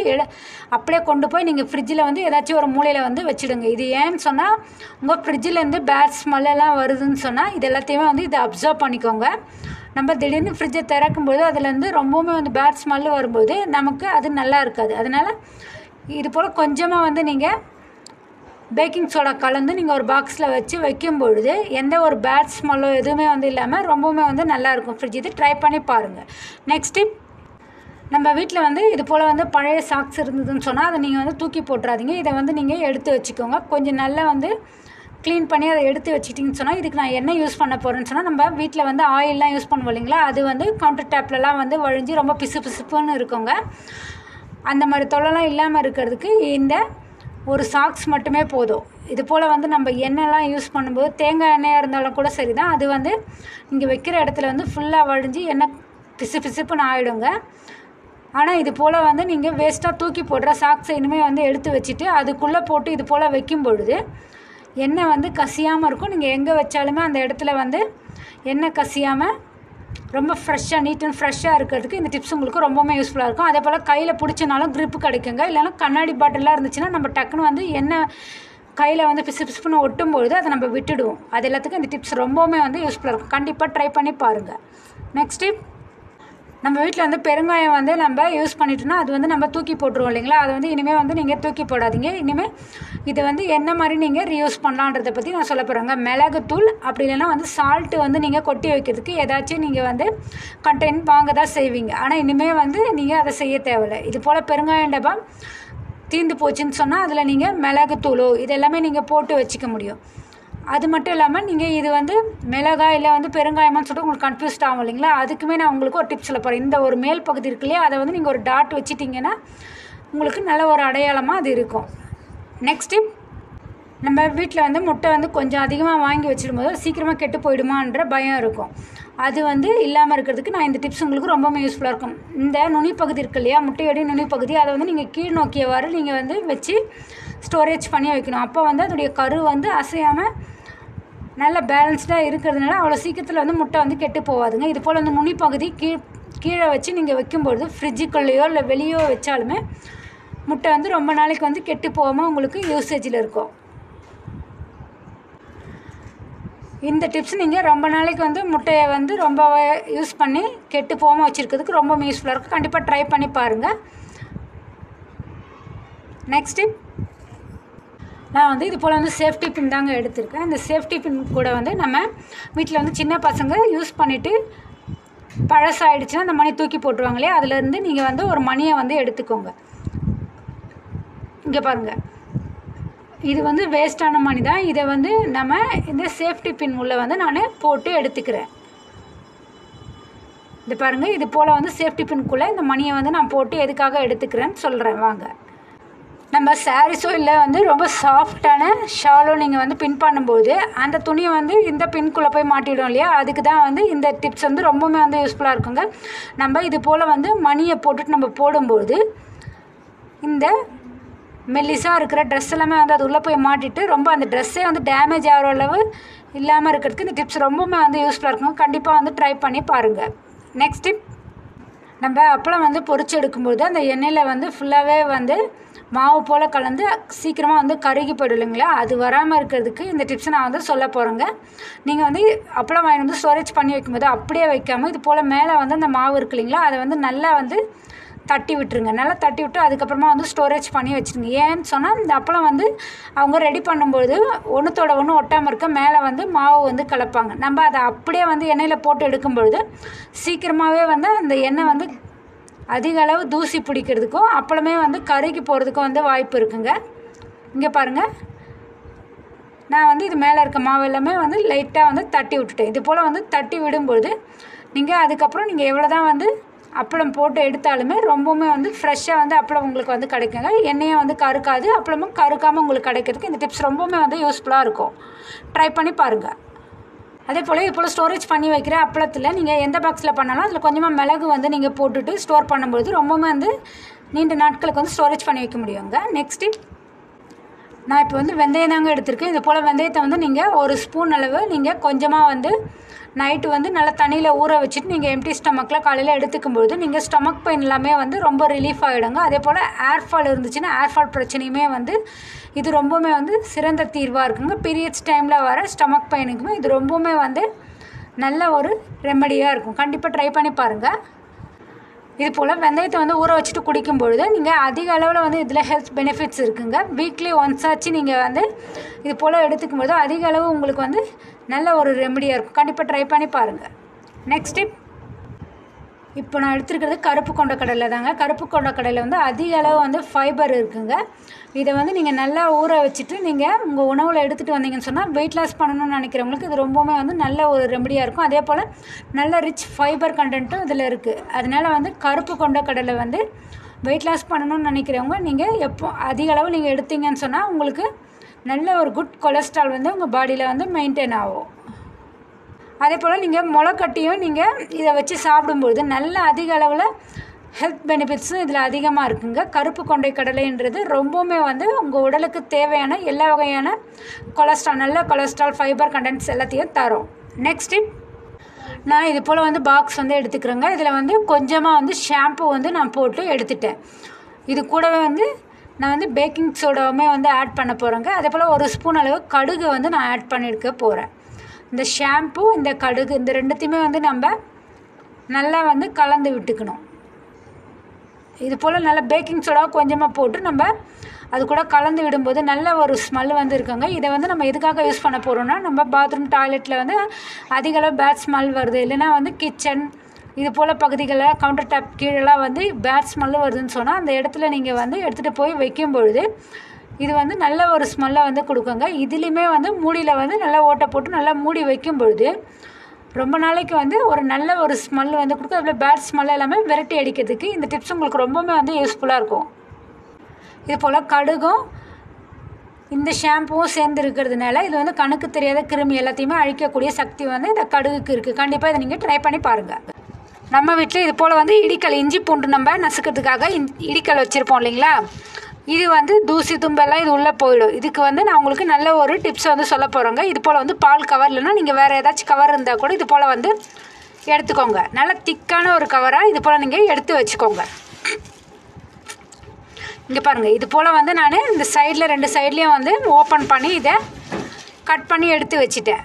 அப்படியே கொண்டு போய் நீங்கள் ஃப்ரிட்ஜில் வந்து ஏதாச்சும் ஒரு மூலையில் வந்து வச்சுடுங்க. இது ஏன்னு சொன்னால் உங்கள் ஃப்ரிட்ஜிலேருந்து பேட் ஸ்மெல்லாம் வருதுன்னு சொன்னால் இது எல்லாத்தையுமே வந்து இதை அப்சர்வ் பண்ணிக்கோங்க. நம்ம திடீர்னு ஃப்ரிட்ஜை திறக்கும்போது அதுலேருந்து ரொம்பவுமே வந்து பேட் ஸ்மெல்லு வரும்போது நமக்கு அது நல்லா இருக்காது. அதனால் இது போல் கொஞ்சமாக வந்து நீங்கள் பேக்கிங் சோடா கலந்து நீங்கள் ஒரு பாக்ஸில் வச்சு வைக்கும்பொழுது எந்த ஒரு பேட் ஸ்மெல்லோ எதுவுமே வந்து இல்லாமல் ரொம்பவுமே வந்து நல்லாயிருக்கும் ஃப்ரிட்ஜ். இது ட்ரை பண்ணி பாருங்கள். நெக்ஸ்ட்டு, நம்ம வீட்டில் வந்து இது போல் வந்து பழைய சாக்ஸ் இருந்ததுன்னு சொன்னால் அதை நீங்கள் வந்து தூக்கி போட்டுறாதீங்க. இதை வந்து நீங்கள் எடுத்து வச்சுக்கோங்க. கொஞ்சம் நல்லா வந்து க்ளீன் பண்ணி அதை எடுத்து வச்சுக்கிட்டிங்கன்னு சொன்னால் இதுக்கு நான் என்ன யூஸ் பண்ண போகிறேன்னு சொன்னால் நம்ம வீட்டில் வந்து ஆயிலெலாம் யூஸ் பண்ணுவோம் இல்லைங்களா, அது வந்து கவுண்டர் டேப்லலாம் வந்து வழிஞ்சு ரொம்ப பிசு பிசுப்புன்னு இருக்குங்க. அந்த மாதிரி தொல்லைலாம் இல்லாமல் இருக்கிறதுக்கு இந்த ஒரு சாக்ஸ் மட்டுமே போதும். இது போல் வந்து நம்ம எண்ணெய்லாம் யூஸ் பண்ணும்போது தேங்காய் எண்ணெயாக இருந்தாலும் கூட சரி தான், அது வந்து இங்கே வைக்கிற இடத்துல வந்து ஃபுல்லாக வழிஞ்சு எண்ணெய் பிசு பிசுப்புன்னு ஆகிடுங்க. ஆனால் இது போல் வந்து நீங்கள் வேஸ்ட்டாக தூக்கி போடுற சாக்ஸை இனிமேல் வந்து எடுத்து வச்சுட்டு அதுக்குள்ளே போட்டு இது போல் வைக்கும் பொழுது எண்ணெய் வந்து கசியாமல் இருக்கும். நீங்கள் எங்கே வச்சாலுமே அந்த இடத்துல வந்து எண்ணெய் கசியாமல் ரொம்ப ஃப்ரெஷ்ஷாக நீட் அண்ட் ஃப்ரெஷ்ஷாக இருக்கிறதுக்கு இந்த டிப்ஸ் உங்களுக்கு ரொம்பவுமே யூஸ்ஃபுல்லாக இருக்கும். அதே போல் கையில் பிடிச்சனாலும் க்ரிப்பு கிடைக்குங்க. இல்லைனா கண்ணாடி பாட்டிலாக இருந்துச்சுன்னா நம்ம டக்குன்னு வந்து எண்ணெய் கையில் வந்து பிசு பிசுப்புன்னு ஒட்டும்பொழுது அதை நம்ம விட்டுடுவோம். அது எல்லாத்துக்கும் இந்த டிப்ஸ் ரொம்பவுமே வந்து யூஸ்ஃபுல்லாக இருக்கும். கண்டிப்பாக ட்ரை பண்ணி பாருங்கள். நெக்ஸ்ட் டிப், நம்ம வீட்டில் வந்து பெருங்காயம் வந்து நம்ம யூஸ் பண்ணிட்டோம்னா அது வந்து நம்ம தூக்கி போட்டுருவோம் இல்லைங்களா, அது வந்து இனிமேல் வந்து நீங்கள் தூக்கி போடாதீங்க. இனிமேல் இது வந்து என்ன மாதிரி நீங்கள் ரீயூஸ் பண்ணலான்றதை பற்றி நான் சொல்ல போகிறேங்க. மிளகுத்தூள் அப்படி இல்லைன்னா வந்து சால்ட்டு வந்து நீங்கள் கொட்டி வைக்கிறதுக்கு ஏதாச்சும் நீங்கள் வந்து கண்டெய்ன் வாங்க தான் செய்வீங்க. ஆனால் இனிமேல் வந்து நீங்கள் அதை செய்ய தேவையில்லை. இது போல் பெருங்காயம் டப்பா தீர்ந்து போச்சுன்னு சொன்னால் அதில் நீங்கள் மிளகுத்தூளோ இது எல்லாமே நீங்கள் போட்டு வச்சுக்க முடியும். அது மட்டும் இல்லாமல் நீங்கள் இது வந்து மிளகாய் இல்லை வந்து பெருங்காயமான்னு சொல்லிட்டு உங்களுக்கு கன்ஃபியூஸ்ட் ஆகும் இல்லைங்களா, அதுக்குமே நான் உங்களுக்கு ஒரு டிப்ஸ் சொல்ல போகிறேன். இந்த ஒரு மேல் பகுதி இருக்கு இல்லையா, அதை வந்து நீங்கள் ஒரு டாட் வச்சிட்டிங்கன்னா உங்களுக்கு நல்ல ஒரு அடையாளமாக அது இருக்கும். நெக்ஸ்ட் டிப், நம்ம வீட்டில் வந்து முட்டை வந்து கொஞ்சம் அதிகமாக வாங்கி வச்சிடும்போது சீக்கிரமாக கெட்டு போயிடுமான்ற பயம் இருக்கும். அது வந்து இல்லாமல் இருக்கிறதுக்கு நான் இந்த டிப்ஸ் உங்களுக்கு ரொம்பவே யூஸ்ஃபுல்லாக இருக்கும். இந்த நுனி பகுதி இருக்கு இல்லையா, முட்டையோடைய நுனி பகுதி, அதை வந்து நீங்கள் கீழ் நோக்கியவாறு நீங்கள் வந்து வச்சு ஸ்டோரேஜ் பண்ணி வைக்கணும். அப்போ வந்து அதோடைய கரு வந்து அசையாமல் நல்ல பேலன்ஸ்டாக இருக்கிறதுனால அவ்வளோ சீக்கிரத்தில் வந்து முட்டை வந்து கெட்டு போகாதுங்க. இது போல் வந்து நுனி பகுதி கீழே வச்சு நீங்கள் வைக்கும்பொழுது ஃப்ரிட்ஜுக்குள்ளேயோ இல்லை வெளியோ வச்சாலுமே முட்டை வந்து ரொம்ப நாளைக்கு வந்து கெட்டு போகாமல் உங்களுக்கு யூசேஜில் இருக்கும். இந்த டிப்ஸ் நீங்கள் ரொம்ப நாளைக்கு வந்து முட்டையை வந்து ரொம்ப யூஸ் பண்ணி கெட்டு போகாமல் வச்சுருக்கிறதுக்கு ரொம்ப யூஸ்ஃபுல்லாக இருக்கும். கண்டிப்பாக ட்ரை பண்ணி பாருங்கள். நெக்ஸ்ட் டிப், நான் வந்து இது போல் வந்து சேஃப்டி பின் தாங்க எடுத்திருக்கேன். இந்த சேஃப்டி பின் கூட வந்து நம்ம வீட்டில் வந்து சின்ன பசங்க யூஸ் பண்ணிவிட்டு பழசாயிடுச்சுன்னா அந்த மணி தூக்கி போட்டுருவாங்க இல்லையா, அதுலேருந்து நீங்கள் வந்து ஒரு மணியை வந்து எடுத்துக்கோங்க. இங்கே பாருங்கள், இது வந்து வேஸ்ட்டான மணி தான். இதை வந்து நம்ம இந்த சேஃப்டி பின் உள்ள வந்து நான் போட்டு எடுத்துக்கிறேன். இது பாருங்கள், இது போல் வந்து சேஃப்டி பின்குள்ளே இந்த மணியை வந்து நான் போட்டு எதுக்காக எடுத்துக்கிறேன்னு சொல்கிறேன் வாங்க. நம்ம சாரீஸோ இல்லை வந்து ரொம்ப சாஃப்டான ஷாலோ நீங்கள் வந்து பின் பண்ணும்போது அந்த துணியை வந்து இந்த பின்குள்ளே போய் மாட்டிவிடும் இல்லையா, அதுக்கு தான் வந்து இந்த டிப்ஸ் வந்து ரொம்பவுமே வந்து யூஸ்ஃபுல்லாக இருக்குங்க. நம்ம இது போல் வந்து மணியை போட்டுட்டு நம்ம போடும்போது இந்த மெல்லிஸாக இருக்கிற ட்ரெஸ் எல்லாமே வந்து அது உள்ளே போய் மாட்டிட்டு ரொம்ப அந்த ட்ரெஸ்ஸே வந்து டேமேஜ் ஆகிற அளவு இல்லாமல் இருக்கிறதுக்கு இந்த டிப்ஸ் ரொம்பவுமே வந்து யூஸ்ஃபுல்லாக இருக்குங்க. கண்டிப்பாக வந்து ட்ரை பண்ணி பாருங்கள். நெக்ஸ்ட் டிப், நம்ம அப்பளம் வந்து பொரிச்சு எடுக்கும்போது அந்த எண்ணெயில் வந்து ஃபுல்லாகவே வந்து மாவு போல் கலந்து சீக்கிரமாக வந்து கருகி போய்டும் இல்லைங்களா, அது வராமல் இருக்கிறதுக்கு இந்த டிப்ஸை நான் வந்து சொல்ல போகிறேங்க. நீங்கள் வந்து அப்பளம் வாங்கி வந்து ஸ்டோரேஜ் பண்ணி வைக்கும்போது அப்படியே வைக்காமல் இது போல் மேலே வந்து அந்த மாவு இருக்கு இல்லைங்களா, அதை வந்து நல்லா வந்து தட்டி விட்டுருங்க. நல்லா தட்டி விட்டு அதுக்கப்புறமா வந்து ஸ்டோரேஜ் பண்ணி வச்சுருங்க. ஏன்னு சொன்னால் இந்த அப்பளம் வந்து அவங்க ரெடி பண்ணும்போது ஒன்றுத்தோட ஒன்று ஒட்டாமல் இருக்க மேலே வந்து மாவு வந்து கலப்பாங்க. நம்ம அதை அப்படியே வந்து எண்ணெயில் போட்டு எடுக்கும்பொழுது சீக்கிரமாகவே வந்து அந்த எண்ணெய் வந்து அதிக அளவு தூசி பிடிக்கிறதுக்கும் அப்பளமே வந்து கருகி போகிறதுக்கும் வந்து வாய்ப்பு இருக்குங்க. இங்கே பாருங்கள், நான் வந்து இது மேலே இருக்க மாவு எல்லாமே வந்து லைட்டாக வந்து தட்டி விட்டுட்டேன். இது போல் வந்து தட்டி விடும்பொழுது நீங்கள் அதுக்கப்புறம் நீங்கள் எவ்வளோ தான் வந்து அப்பளம் போட்டு எடுத்தாலுமே ரொம்பவுமே வந்து ஃப்ரெஷ்ஷாக வந்து அப்பளம் உங்களுக்கு வந்து கிடைக்குங்க. எண்ணெயும் வந்து கருக்காது, அப்பளமும் கருக்காமல் உங்களுக்கு கிடைக்கிறதுக்கு இந்த டிப்ஸ் ரொம்பவுமே வந்து யூஸ்ஃபுல்லாக இருக்கும். ட்ரை பண்ணி பாருங்கள். அதே போல் இது போல் ஸ்டோரேஜ் பண்ணி வைக்கிற அப்பளத்தில் நீங்கள் எந்த பாக்ஸில் பண்ணாலும் அதில் கொஞ்சமாக மிளகு வந்து நீங்கள் போட்டுட்டு ஸ்டோர் பண்ணும்போது ரொம்பவுமே வந்து நீண்ட நாட்களுக்கு வந்து ஸ்டோரேஜ் பண்ணி வைக்க முடியுங்க. நெக்ஸ்ட் டிப், நான் இப்போ வந்து வெந்தயம் தாங்க எடுத்திருக்கேன். இது போல் வெந்தயத்தை வந்து நீங்கள் ஒரு ஸ்பூன் அளவு நீங்கள் கொஞ்சமாக வந்து நைட்டு வந்து நல்லா தண்ணியில் ஊற வச்சுட்டு நீங்கள் எம்டி ஸ்டமக்கில் காலையில் எடுத்துக்கும்போது நீங்கள் ஸ்டமக் பெயின் எல்லாமே வந்து ரொம்ப ரிலீஃப் ஆகிடுங்க. அதே போல் ஏர்ஃபால் இருந்துச்சுன்னா ஏர்ஃபால் பிரச்சனையுமே வந்து இது ரொம்பவுமே வந்து சிறந்த தீர்வாக இருக்குங்க. பீரியட்ஸ் டைமில் வர ஸ்டமக் பெயினுக்குமே இது ரொம்பவுமே வந்து நல்ல ஒரு ரெமடியாக இருக்கும். கண்டிப்பாக ட்ரை பண்ணி பாருங்கள். இது போல் வெந்தயத்தை வந்து ஊற வச்சுட்டு குடிக்கும்பொழுது நீங்கள் அதிக அளவில் வந்து இதில் ஹெல்த் பெனிஃபிட்ஸ் இருக்குங்க. வீக்லி ஒன்ஸ் ஆச்சு நீங்கள் வந்து இது போல் எடுத்துக்கும்போது அதிக அளவு உங்களுக்கு வந்து நல்ல ஒரு ரெமடியாக இருக்கும். கண்டிப்பாக ட்ரை பண்ணி பாருங்கள். நெக்ஸ்ட் டிப், இப்போ நான் எடுத்துருக்கிறது கருப்பு கொண்டக்கடலை தாங்க. கருப்பு கொண்டக்கடலை வந்து அதிக அளவு வந்து ஃபைபர் இருக்குங்க. இதை வந்து நீங்கள் நல்லா ஊற வச்சுட்டு நீங்கள் உங்கள் உணவில் எடுத்துகிட்டு வந்தீங்கன்னு சொன்னால் வெயிட் லாஸ் பண்ணணும்னு நினைக்கிறவங்களுக்கு இது ரொம்பவுமே வந்து நல்ல ஒரு ரெமடியாக இருக்கும். அதே போல் நல்ல ரிச் ஃபைபர் கண்டென்ட்டும் இதில் இருக்குது. அதனால் வந்து கருப்பு கொண்டக்கடலை வந்து வெயிட் லாஸ் பண்ணணும்னு நினைக்கிறவங்க நீங்கள் எப்போ அதிக அளவு நீங்கள் எடுத்தீங்கன்னு சொன்னால் உங்களுக்கு நல்ல ஒரு குட் கொலஸ்ட்ரால் வந்து உங்கள் பாடியில் வந்து மெயின்டைன் ஆகும். அதே போல் நீங்கள் முளைக்கட்டியும் நீங்கள் இதை வச்சு சாப்பிடும்பொழுது நல்ல அதிக அளவில் ஹெல்த் பெனிஃபிட்ஸும் இதில் அதிகமாக இருக்குங்க. கருப்பு கொண்டை கடலைன்றது ரொம்பவுமே வந்து உங்கள் உடலுக்கு தேவையான எல்லா வகையான கொலஸ்ட்ரால் நல்ல கொலஸ்ட்ரால் ஃபைபர் கண்டென்ட்ஸ் எல்லாத்தையும் தரும். நெக்ஸ்ட் டிப், நான் இது போல் வந்து பாக்ஸ் வந்து எடுத்துக்கிறேங்க. இதில் வந்து கொஞ்சமாக வந்து ஷாம்பு வந்து நான் போட்டு எடுத்துட்டேன். இது கூடவே வந்து நான் வந்து பேக்கிங் சோடாவுமே வந்து ஆட் பண்ண போகிறேங்க. அதே போல் ஒரு ஸ்பூன் அளவு கடுகு வந்து நான் ஆட் பண்ணியிருக்க போகிறேன். இந்த ஷாம்பு இந்த கடுகு இந்த ரெண்டுத்தையுமே வந்து நம்ம நல்லா வந்து கலந்து விட்டுக்கணும். இது போல் நல்லா பேக்கிங் சோடா கொஞ்சமாக போட்டு நம்ம அது கூட கலந்து விடும்போது நல்ல ஒரு ஸ்மெல் வந்து இருக்குங்க. இதை வந்து நம்ம எதுக்காக யூஸ் பண்ண போகிறோம்னா, நம்ம பாத்ரூம் டாய்லெட்டில் வந்து அதிகளவு பேட் ஸ்மெல் வருது, இல்லைனா வந்து கிச்சன் இது போல் பகுதிகளில் கவுண்டர் டாப் கீழெல்லாம் வந்து பேட் ஸ்மெல்லு வருதுன்னு சொன்னால் அந்த இடத்துல நீங்கள் வந்து எடுத்துகிட்டு போய் வைக்கும் பொழுது இது வந்து நல்ல ஒரு ஸ்மெல்லை வந்து கொடுக்குங்க. இதுலேயுமே வந்து மூடியில் வந்து நல்லா ஓட்டை போட்டு நல்லா மூடி வைக்கும் பொழுது ரொம்ப நாளைக்கு வந்து ஒரு நல்ல ஒரு ஸ்மெல் வந்து கொடுக்கும். அதில் பேட் ஸ்மெல் எல்லாமே விரட்டி அடிக்கிறதுக்கு இந்த டிப்ஸ் உங்களுக்கு ரொம்பவுமே வந்து யூஸ்ஃபுல்லாக இருக்கும். இது போல் கடுகும் இந்த ஷாம்புவும் சேர்ந்து இருக்கிறதுனால இது வந்து கணக்கு தெரியாத கிருமி எல்லாத்தையுமே அழிக்கக்கூடிய சக்தி வந்து இந்த கடுகுக்கு இருக்குது. கண்டிப்பாக இதை நீங்கள் ட்ரை பண்ணி பாருங்கள். நம்ம வீட்டில் இது போல் வந்து இடிக்கல், இஞ்சி பூண்டு நம்ம நசுக்கிறதுக்காக இடிக்கல் வச்சுருப்போம் இல்லைங்களா, இது வந்து தூசி தும்பெல்லாம் இது உள்ளே போயிடும். இதுக்கு வந்து நான் உங்களுக்கு நல்ல ஒரு டிப்ஸ் வந்து சொல்ல போகிறேங்க. இது போல் வந்து பால் கவர் இல்லைன்னா நீங்கள் வேறு ஏதாச்சும் கவர் இருந்தால் கூட இது போல் வந்து எடுத்துக்கோங்க. நல்லா திக்கான ஒரு கவராக இது போல் நீங்கள் எடுத்து வச்சுக்கோங்க. இங்கே பாருங்கள், இது போல் வந்து நான் இந்த சைடில் 2 சைட்லேயும் வந்து ஓப்பன் பண்ணி இதை கட் பண்ணி எடுத்து வச்சுட்டேன்.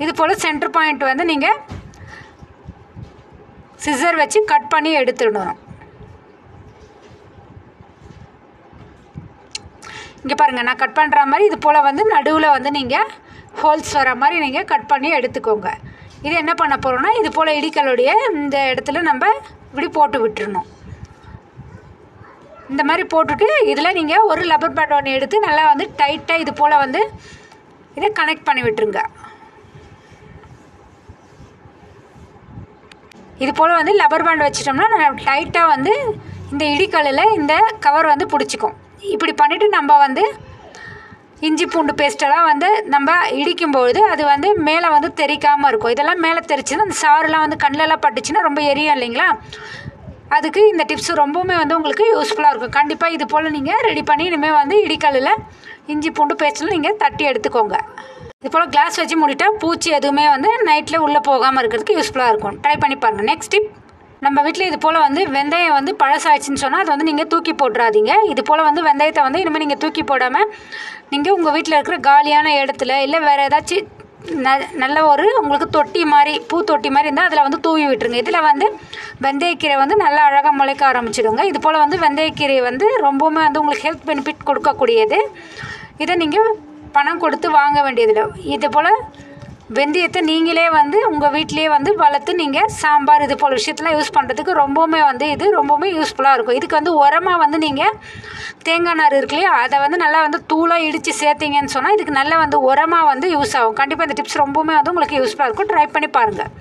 இது போல் சென்டர் பாயிண்ட் வந்து நீங்கள் சிசர் வச்சு கட் பண்ணி எடுத்துடணும். இங்கே பாருங்கள், நான் கட் பண்ணுற மாதிரி இது போல் வந்து நடுவில் வந்து நீங்கள் ஹோல்ஸ் வர மாதிரி நீங்கள் கட் பண்ணி எடுத்துக்கோங்க. இது என்ன பண்ண போகிறோன்னா, இது போல் இடிக்கலுடைய இந்த இடத்துல நம்ம இப்படி போட்டு விட்டுறணும். இந்த மாதிரி போட்டுட்டு இதில் நீங்கள் ஒரு லப்பர் பேண்ட் ஒன்று எடுத்து நல்லா வந்து டைட்டாக இது போல் வந்து இதை கனெக்ட் பண்ணி விட்டுருங்க. இது போல் வந்து லப்பர் பேண்ட் வச்சிட்டோம்னா டைட்டாக வந்து இந்த இடிக்கல்லில் இந்த கவர் வந்து பிடிச்சிக்கும். இப்படி பண்ணிவிட்டு நம்ம வந்து இஞ்சி பூண்டு பேஸ்ட்டெல்லாம் வந்து நம்ம இடிக்கும்பொழுது அது வந்து மேலே வந்து தெறிக்காமல் இருக்கும். இதெல்லாம் மேலே தெரிச்சுன்னா அந்த சாறுலாம் வந்து கண்ணிலலாம் பட்டுச்சுன்னா ரொம்ப எரியும் இல்லைங்களா. அதுக்கு இந்த டிப்ஸ் ரொம்பவுமே வந்து உங்களுக்கு யூஸ்ஃபுல்லாக இருக்கும். கண்டிப்பாக இது போல் நீங்கள் ரெடி பண்ணி இனிமேல் வந்து இடிக்கல்லில் இஞ்சி பூண்டு பேஸ்ட்டில் நீங்கள் தட்டி எடுத்துக்கோங்க. இது போல் கிளாஸ் வச்சு மூடிட்டால் பூச்சி எதுவுமே வந்து நைட்டில் உள்ளே போகாமல் இருக்கிறதுக்கு யூஸ்ஃபுல்லாக இருக்கும். ட்ரை பண்ணி பாருங்கள். நெக்ஸ்ட் டிப், நம்ம வீட்டில் இது போல் வந்து வெந்தயம் வந்து பழசாயிடுச்சுன்னு சொன்னால் அது வந்து நீங்கள் தூக்கி போட்டுறாதீங்க. இது போல் வந்து வெந்தயத்தை வந்து இனிமேல் நீங்கள் தூக்கி போடாமல் நீங்கள் உங்கள் வீட்டில் இருக்கிற காலியான இடத்துல இல்லை வேறு ஏதாச்சும் நல்ல ஒரு உங்களுக்கு தொட்டி மாதிரி பூ தொட்டி மாதிரி இருந்தால் அதில் வந்து தூவி விட்டுருங்க. இதில் வந்து வெந்தயக்கீரை வந்து நல்லா அழகாக முளைக்க ஆரம்பிச்சிடுங்க. இது போல் வந்து வெந்தயக்கீரை வந்து ரொம்பவுமே வந்து உங்களுக்கு ஹெல்த் பெனிஃபிட் கொடுக்கக்கூடியது. இதை நீங்கள் பணம் கொடுத்து வாங்க வேண்டியதில்லை. இது போல் வெந்தயத்தை நீங்களே வந்து உங்கள் வீட்டிலேயே வந்து வளர்த்து நீங்கள் சாம்பார் இது போல் விஷயத்தில் யூஸ் பண்ணுறதுக்கு ரொம்பவுமே வந்து இது ரொம்பவுமே யூஸ்ஃபுல்லாக இருக்கும். இதுக்கு வந்து உரமாக வந்து நீங்கள் தேங்காய் நார் இருக்கு இல்லையா, அதை வந்து நல்லா வந்து தூளாக இடித்து சேர்த்திங்கன்னு சொன்னால் இதுக்கு நல்லா வந்து உரமாக வந்து யூஸ் ஆகும். கண்டிப்பாக இந்த டிப்ஸ் ரொம்பவுமே வந்து உங்களுக்கு யூஸ்ஃபுல்லாக இருக்கும். ட்ரை பண்ணி பாருங்கள்.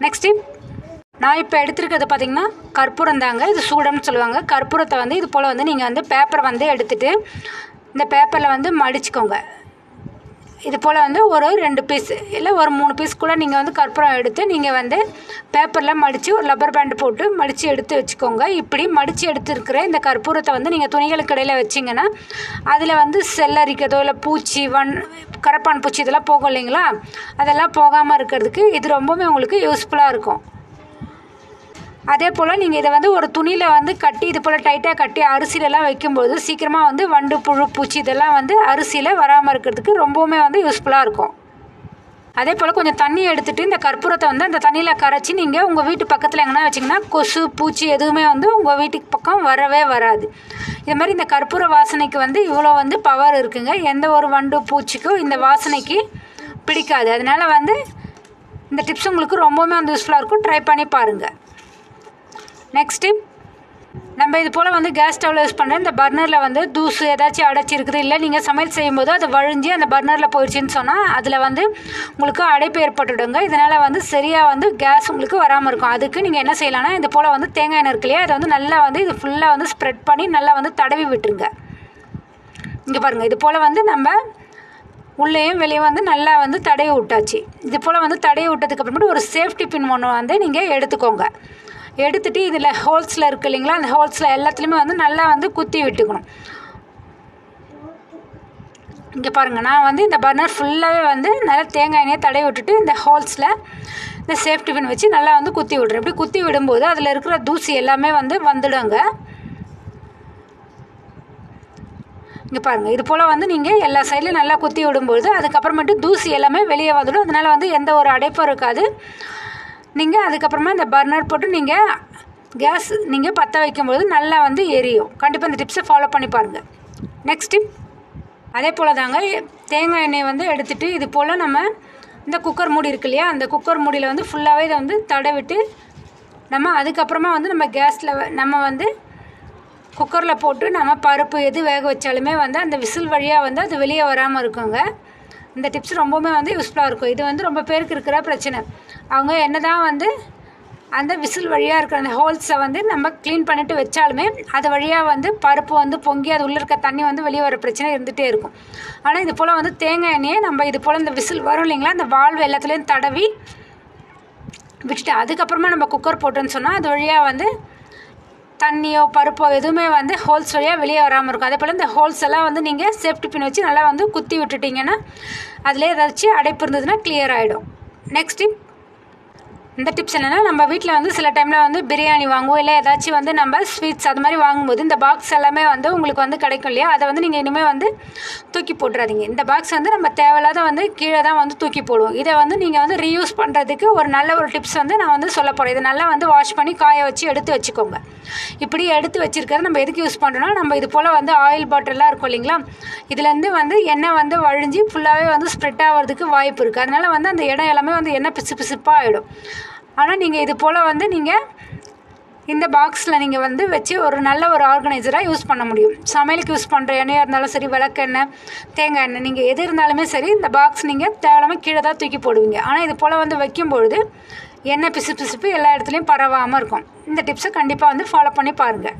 நெக்ஸ்ட் டிப், நான் இப்போ எடுத்துருக்கிறது பார்த்திங்கன்னா கற்பூரம் தாங்க. இது சூடம்னு சொல்லுவாங்க. கற்பூரத்தை வந்து இது போல் வந்து நீங்கள் வந்து பேப்பரை வந்து எடுத்துகிட்டு இந்த பேப்பரில் வந்து மடிச்சுக்கோங்க. இது போல் வந்து ஒரு 2 பீஸ் இல்லை ஒரு 3 பீஸ் கூட நீங்கள் வந்து கற்பூரம் எடுத்து நீங்கள் வந்து பேப்பரில் மடித்து ஒரு லப்பர் பேண்ட் போட்டு மடித்து எடுத்து வச்சுக்கோங்க. இப்படி மடித்து எடுத்துருக்கிற இந்த கற்பூரத்தை வந்து நீங்கள் துணிகளுக்கு இடையில் வச்சிங்கன்னா அதில் வந்து செல்லரிக்கிறதோ இல்லை பூச்சி கரப்பான் பூச்சி இதெல்லாம் போகும் இல்லைங்களா, அதெல்லாம் போகாமல் இருக்கிறதுக்கு இது ரொம்பவுமே உங்களுக்கு யூஸ்ஃபுல்லாக இருக்கும். அதே போல் நீங்கள் இதை வந்து ஒரு துணியில் வந்து கட்டி இது போல் டைட்டாக கட்டி அரிசிலெலாம் வைக்கும்போது சீக்கிரமாக வந்து வண்டு புழு பூச்சி இதெல்லாம் வந்து அரிசியில் வராமல் இருக்கிறதுக்கு ரொம்பவுமே வந்து யூஸ்ஃபுல்லாக இருக்கும். அதே போல் கொஞ்சம் தண்ணி எடுத்துகிட்டு இந்த கற்பூரத்தை வந்து அந்த தண்ணியில் கரைச்சி நீங்கள் உங்கள் வீட்டு பக்கத்தில் எங்கன்னா வச்சிங்கன்னா கொசு பூச்சி எதுவுமே வந்து உங்கள் வீட்டுக்கு பக்கம் வரவே வராது. இது மாதிரி இந்த கற்பூர வாசனைக்கு வந்து இவ்வளோ வந்து பவர் இருக்குங்க. எந்த ஒரு வண்டு பூச்சிக்கும் இந்த வாசனைக்கு பிடிக்காது. அதனால் வந்து இந்த டிப்ஸ் உங்களுக்கு ரொம்பவுமே வந்து யூஸ்ஃபுல்லாக இருக்கும். ட்ரை பண்ணி பாருங்கள். நெக்ஸ்ட் டிப், நம்ம இது போல் வந்து கேஸ் ஸ்டவ்வில் யூஸ் பண்ணுற இந்த பர்னரில் வந்து தூசு ஏதாச்சும் அடைச்சிருக்குது இல்லை நீங்கள் சமையல் செய்யும்போது அது வழிஞ்சி அந்த பர்னரில் போயிடுச்சின்னு சொன்னால் அதில் வந்து உங்களுக்கு அடைப்பு ஏற்பட்டுடுங்க. இதனால் வந்து சரியாக வந்து கேஸ் உங்களுக்கு வராமல் இருக்கும். அதுக்கு நீங்கள் என்ன செய்யலாம்னா இது போல் வந்து தேங்காய் எண்ணெய் இருக்கு இல்லையா, அதை வந்து நல்லா வந்து இது ஃபுல்லாக வந்து ஸ்ப்ரெட் பண்ணி நல்லா வந்து தடவி விட்டுருங்க. இங்கே பாருங்கள், இது போல் வந்து நம்ம உள்ளேயும் வெளியே வந்து நல்லா வந்து தடவி விட்டாச்சு. இது போல் வந்து தடவி விட்டதுக்கப்புறமேட்டு ஒரு சேஃப்டி பின் ஒன்று வந்து நீங்கள் எடுத்துக்கோங்க. எடுத்துகிட்டு இதில் ஹோல்ஸில் இருக்குது இல்லைங்களா, அந்த ஹோல்ஸில் எல்லாத்துலேயுமே வந்து நல்லா வந்து குத்தி விட்டுக்கணும். இங்கே பாருங்கள், நான் வந்து இந்த பர்னர் ஃபுல்லாகவே வந்து நல்லா தேங்காய் எண்ணெயை தடவி விட்டுட்டு இந்த ஹோல்ஸில் இந்த சேஃப்டி பின் வச்சு நல்லா வந்து குத்தி விட்றேன். இப்படி குத்தி விடும்போது அதில் இருக்கிற தூசி எல்லாமே வந்து வந்துடுங்க. இங்கே பாருங்கள், இது போல் வந்து நீங்கள் எல்லா சைட்லையும் நல்லா குத்தி விடும்போது அதுக்கப்புறமேட்டு தூசி எல்லாமே வெளியே வந்துடும். அதனால் வந்து எந்த ஒரு அடைப்பும் இருக்காது. நீங்கள் அதுக்கப்புறமா இந்த பர்னர் போட்டு நீங்கள் கேஸ் நீங்கள் பற்ற வைக்கும்போது நல்லா வந்து எரியும். கண்டிப்பாக இந்த டிப்ஸை ஃபாலோ பண்ணி பாருங்கள். நெக்ஸ்ட் டிப் அதே போல் தாங்க, தேங்காய் எண்ணெயை வந்து எடுத்துகிட்டு இது போல் நம்ம இந்த குக்கர் மூடி இருக்கு இல்லையா, அந்த குக்கர் மூடியில் வந்து ஃபுல்லாகவே இதை வந்து தடவிட்டு நம்ம அதுக்கப்புறமா வந்து நம்ம கேஸில் நம்ம வந்து குக்கரில் போட்டு நம்ம பருப்பு எது வேக வச்சாலுமே வந்து அந்த விசில் வழியாக வந்து அது வெளியே வராமல் இருக்குங்க. இந்த டிப்ஸ் ரொம்பவுமே வந்து யூஸ்ஃபுல்லாக இருக்கும். இது வந்து ரொம்ப பேருக்கு இருக்கிற பிரச்சனை. அவங்க என்ன தான் வந்து அந்த விசில் வழியாக இருக்கிற அந்த ஹோல்ஸை வந்து நம்ம க்ளீன் பண்ணிவிட்டு வச்சாலுமே அது வழியாக வந்து பருப்பு வந்து பொங்கி அது உள்ளே இருக்க தண்ணி வந்து வெளியே வர பிரச்சனை இருந்துகிட்டே இருக்கும். ஆனால் இது போல் வந்து தேங்காய் எண்ணெயை நம்ம இது போல் இந்த விசில் வரும் இல்லைங்களா, அந்த வால்வு எல்லாத்துலேயும் தடவி விட்டுட்டு அதுக்கப்புறமா நம்ம குக்கர் போட்டோன்னு சொன்னால் அது வழியாக வந்து தண்ணியோ பருப்போ எதுவுமே வந்து ஹோல்ஸ் வழியாக வெளியே வராமல் இருக்கும். அதே போல் இந்த ஹோல்ஸ் எல்லாம் வந்து நீங்கள் சேஃப்டி பின் வச்சு நல்லா வந்து குத்தி விட்டுட்டிங்கன்னா அதிலே ஏதாச்சும் அடைப்பு இருந்ததுன்னா கிளியர் ஆகிடும். நெக்ஸ்ட் டிப் இந்த டிப்ஸ் என்னென்னா, நம்ம வீட்டில் வந்து சில டைமில் வந்து பிரியாணி வாங்குவோம், இல்லை ஏதாச்சும் வந்து நம்ம ஸ்வீட்ஸ் அது மாதிரி வாங்கும்போது இந்த பாக்ஸ் எல்லாமே வந்து உங்களுக்கு வந்து கிடைக்கும் இல்லையா, அதை வந்து நீங்கள் இனிமேல் வந்து தூக்கி போட்டுறாதீங்க. இந்த பாக்ஸ் வந்து நம்ம தேவையில்லாத வந்து கீழே தான் வந்து தூக்கி போடுவோம். இதை வந்து நீங்கள் வந்து ரீயூஸ் பண்ணுறதுக்கு ஒரு நல்ல ஒரு டிப்ஸ் வந்து நான் வந்து சொல்ல போகிறேன். இதை நல்லா வந்து வாஷ் பண்ணி காய வச்சு எடுத்து வச்சுக்கோங்க. இப்படி எடுத்து வச்சுருக்கிறது நம்ம எதுக்கு யூஸ் பண்ணுறோன்னா, நம்ம இது போல் வந்து ஆயில் பாட்டிலெலாம் இருக்கும் இல்லைங்களா, இதுலேருந்து வந்து எண்ணெய் வந்து வழிஞ்சு ஃபுல்லாகவே வந்து ஸ்ப்ரெட் ஆகிறதுக்கு வாய்ப்பு இருக்குது. அதனால் வந்து அந்த இடம் எல்லாமே வந்து எண்ணெய் பிசு பிசுப்பாக ஆகிடும். ஆனால் நீங்கள் இது போல் வந்து நீங்கள் இந்த பாக்ஸில் நீங்கள் வந்து வச்சு ஒரு நல்ல ஒரு ஆர்கனைசராக யூஸ் பண்ண முடியும். சமையலுக்கு யூஸ் பண்ணுற எண்ணெயாக இருந்தாலும் சரி, விளக்கெண்ணெய், தேங்காய் எண்ணெய், நீங்கள் எது இருந்தாலுமே சரி இந்த பாக்ஸ் நீங்கள் தேவையில்லாமல் கீழே தான் தூக்கி போடுவீங்க. ஆனால் இது போல் வந்து வைக்கும்பொழுது எண்ணெய் பிசு பிசுப்பு எல்லா இடத்துலையும் பரவாமல் இருக்கும். இந்த டிப்ஸை கண்டிப்பாக வந்து ஃபாலோ பண்ணி பாருங்கள்.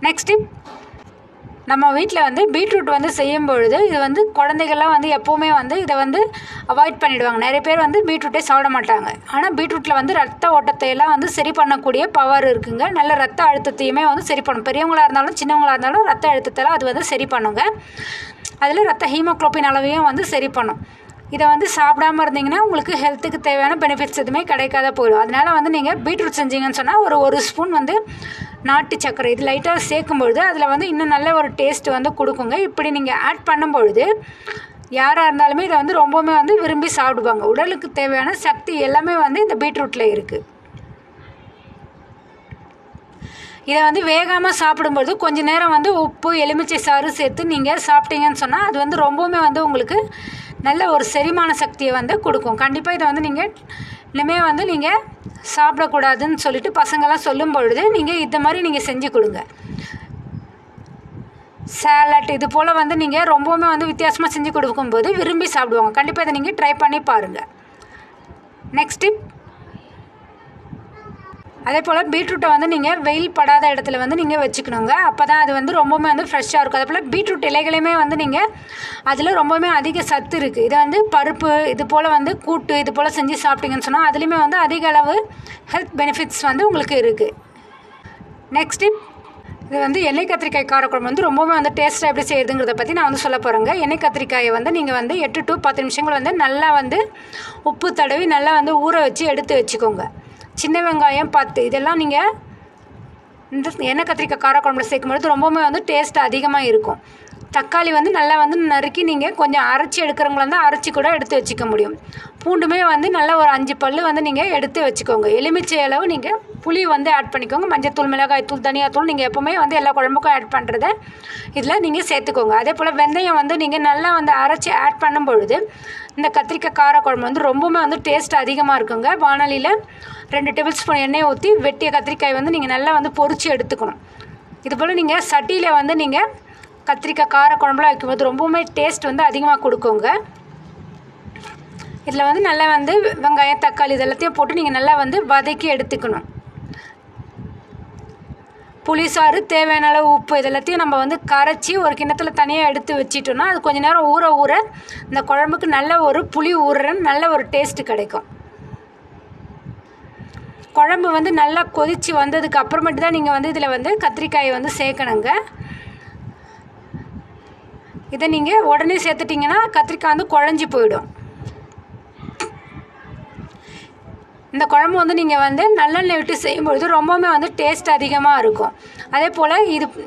நெக்ஸ்ட் டிப், நம்ம வீட்டில் வந்து பீட்ரூட் வந்து செய்யும்பொழுது இது வந்து குழந்தைகள்லாம் வந்து எப்போவுமே வந்து இதை வந்து அவாய்ட் பண்ணிவிடுவாங்க. நிறைய பேர் வந்து பீட்ரூட்டே சாப்பிட மாட்டாங்க. ஆனால் பீட்ரூட்டில் வந்து ரத்த ஓட்டத்தை எல்லாம் வந்து சரி பண்ணக்கூடிய பவர் இருக்குங்க. நல்ல ரத்த அழுத்தத்தையுமே வந்து சரி பண்ணும். பெரியவங்களாக இருந்தாலும் சின்னவங்களாக இருந்தாலும் ரத்த அழுத்தத்தெல்லாம் அது வந்து சரி பண்ணுங்க. அதில் ரத்த ஹீமோக்ளோபின் அளவையும் வந்து சரி பண்ணும். இதை வந்து சாப்பிடாமல் இருந்தீங்கன்னா உங்களுக்கு ஹெல்த்துக்கு தேவையான பெனிஃபிட்ஸ் எதுவுமே கிடைக்காத போயிடும். அதனால் வந்து நீங்கள் பீட்ரூட் செஞ்சீங்கன்னு சொன்னால் ஒரு ஸ்பூன் வந்து நாட்டு சர்க்கரை இது லைட்டாக சேர்க்கும்பொழுது அதில் வந்து இன்னும் நல்ல ஒரு டேஸ்ட் வந்து கொடுக்குங்க. இப்படி நீங்கள் ஆட் பண்ணும்பொழுது யாராக இருந்தாலுமே இதை வந்து ரொம்பவுமே வந்து விரும்பி சாப்பிடுவாங்க. உடலுக்கு தேவையான சக்தி எல்லாமே வந்து இந்த பீட்ரூட்டில் இருக்குது. இதை வந்து வேகாமல் சாப்பிடும்பொழுது கொஞ்சம் நேரம் வந்து உப்பு எலுமிச்சை சாறு சேர்த்து நீங்கள் சாப்பிட்டீங்கன்னு சொன்னால் அது வந்து ரொம்பவுமே வந்து உங்களுக்கு நல்ல ஒரு செரிமான சக்தியை வந்து கொடுக்கும். கண்டிப்பாக இதை வந்து நீங்கள் இனிமேல் வந்து நீங்கள் சாப்பிடக்கூடாதுன்னு சொல்லிட்டு பசங்கள்லாம் சொல்லும் பொழுது நீங்கள் இந்த மாதிரி நீங்கள் செஞ்சு கொடுங்க. சாலட் இது போல் வந்து நீங்கள் ரொம்பவுமே வந்து வித்தியாசமாக செஞ்சு கொடுக்கும்போது விரும்பி சாப்பிடுவாங்க. கண்டிப்பாக இதை நீங்கள் ட்ரை பண்ணி பாருங்கள். நெக்ஸ்ட் டிப், அதே போல் பீட்ரூட்டை வந்து நீங்கள் வெயில் படாத இடத்துல வந்து நீங்கள் வச்சுக்கணுங்க. அப்போ தான் அது வந்து ரொம்பவுமே வந்து ஃப்ரெஷ்ஷாக இருக்கும். அதே போல் பீட்ரூட் இலைகளையுமே வந்து நீங்கள் அதில் ரொம்பவுமே அதிக சத்து இருக்குது. இதை வந்து பருப்பு இது போல் வந்து கூட்டு இது போல் செஞ்சு சாப்பிட்டீங்கன்னு சொன்னால் அதுலேயுமே வந்து அதிக அளவு ஹெல்த் பெனிஃபிட்ஸ் வந்து உங்களுக்கு இருக்குது. நெக்ஸ்ட் டிப், இது வந்து எண்ணெய் கத்திரிக்காய் காரக்குழம்பு வந்து ரொம்பவுமே வந்து டேஸ்ட்டாக எப்படி செய்யுதுங்கிறத பற்றி நான் வந்து சொல்ல போகிறேங்க. எண்ணெய் கத்திரிக்காயை வந்து நீங்கள் வந்து 8 to 10 நிமிஷங்கள் வந்து நல்லா வந்து உப்பு தடவி நல்லா வந்து ஊற வச்சு எடுத்து வச்சுக்கோங்க. சின்ன வெங்காயம் 10 இதெல்லாம் நீங்கள் இந்த எண்ணெய் கத்திரிக்காய் காரக்குழம்புல சேர்க்கும்பொழுது ரொம்பவுமே வந்து டேஸ்ட் அதிகமாக இருக்கும். தக்காளி வந்து நல்லா வந்து நறுக்கி நீங்கள் கொஞ்சம் அரைச்சி எடுக்கிறவங்களா இருந்தால் அரைச்சி கூட எடுத்து வச்சுக்க முடியும். பூண்டுமே வந்து நல்லா ஒரு 5 பல் வந்து நீங்கள் எடுத்து வச்சுக்கோங்க. எலுமிச்சை அளவு நீங்கள் புளி வந்து ஆட் பண்ணிக்கோங்க. மஞ்சத்தூள், மிளகாய்த்தூள், தனியாத்தூள் நீங்கள் எப்போவுமே வந்து எல்லா குழம்புக்கும் ஆட் பண்ணுறத இதில் நீங்கள் சேர்த்துக்கோங்க. அதே போல் வெந்தயம் வந்து நீங்கள் நல்லா வந்து அரைச்சி ஆட் பண்ணும் பொழுது இந்த கத்திரிக்காய் காரக்குழம்பு வந்து ரொம்பவுமே வந்து டேஸ்ட் அதிகமாக இருக்குங்க. வானலியில் 2 டேபிள் ஸ்பூன் எண்ணெய் ஊற்றி வெட்டிய கத்திரிக்காய் வந்து நீங்கள் நல்லா வந்து பொரித்து எடுத்துக்கணும். இதுபோல் நீங்கள் சட்டியில் வந்து நீங்கள் கத்திரிக்காய் காரக்குழம்புலாம் வைக்கும்போது ரொம்பவுமே டேஸ்ட் வந்து அதிகமாக கொடுக்குங்க. இதில் வந்து நல்லா வந்து வெங்காயம், தக்காளி இதெல்லாத்தையும் போட்டு நீங்கள் நல்லா வந்து வதக்கி எடுத்துக்கணும். புளிசாறு, தேவையான அளவு உப்பு இதெல்லாத்தையும் நம்ம வந்து கரைச்சி ஒரு கிண்ணத்தில் தனியாக எடுத்து வச்சிட்டோன்னா அது கொஞ்சம் நேரம் ஊற இந்த குழம்புக்கு நல்ல ஒரு புளி ஊறுறன்னு நல்ல ஒரு டேஸ்ட்டு கிடைக்கும். குழம்பு வந்து நல்லா கொதித்து வந்ததுக்கு அப்புறமேட்டு தான் நீங்கள் வந்து இதில் வந்து கத்திரிக்காயை வந்து சேர்க்கணுங்க. இதை நீங்கள் உடனே சேர்த்துட்டிங்கன்னா கத்திரிக்காய் வந்து குழஞ்சி போயிடும். இந்த குழம்பு வந்து நீங்கள் வந்து நல்லெண்ணெய் விட்டு செய்யும்பொழுது ரொம்பவுமே வந்து டேஸ்ட் அதிகமாக இருக்கும். அதே போல்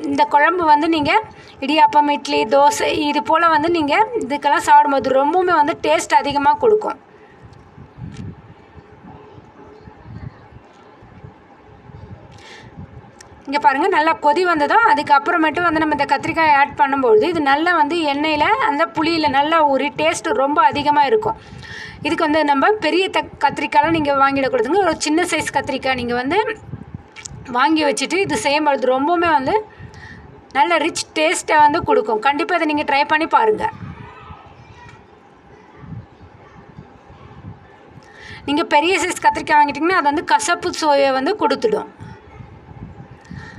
இந்த குழம்பு வந்து நீங்கள் இடியாப்பம், இட்லி, தோசை இது போல் வந்து நீங்கள் இதுக்கெல்லாம் சாப்பிடும்போது ரொம்பவுமே வந்து டேஸ்ட் அதிகமாக கொடுக்கும். இங்கே பாருங்கள், நல்லா கொதி வந்ததும் அதுக்கப்புறமேட்டு வந்து நம்ம இந்த கத்திரிக்காயை ஆட் பண்ணும்பொழுது இது நல்லா வந்து எண்ணெயில் அந்த புளியில் நல்லா ஊறி டேஸ்ட்டு ரொம்ப அதிகமாக இருக்கும். இதுக்கு வந்து நம்ம பெரிய கத்திரிக்காயெலாம் நீங்கள் வாங்கிடக்கூடாதுங்க. ஒரு சின்ன சைஸ் கத்திரிக்காய் நீங்கள் வந்து வாங்கி வச்சுட்டு இது செய்யும்பொழுது ரொம்பவுமே வந்து நல்ல ரிச் டேஸ்ட்டை வந்து கொடுக்கும். கண்டிப்பாக இதை நீங்கள் ட்ரை பண்ணி பாருங்கள். நீங்கள் பெரிய சைஸ் கத்திரிக்காய் வாங்கிட்டிங்கன்னா அது வந்து கசப்பு சுவையை வந்து கொடுத்துடும்.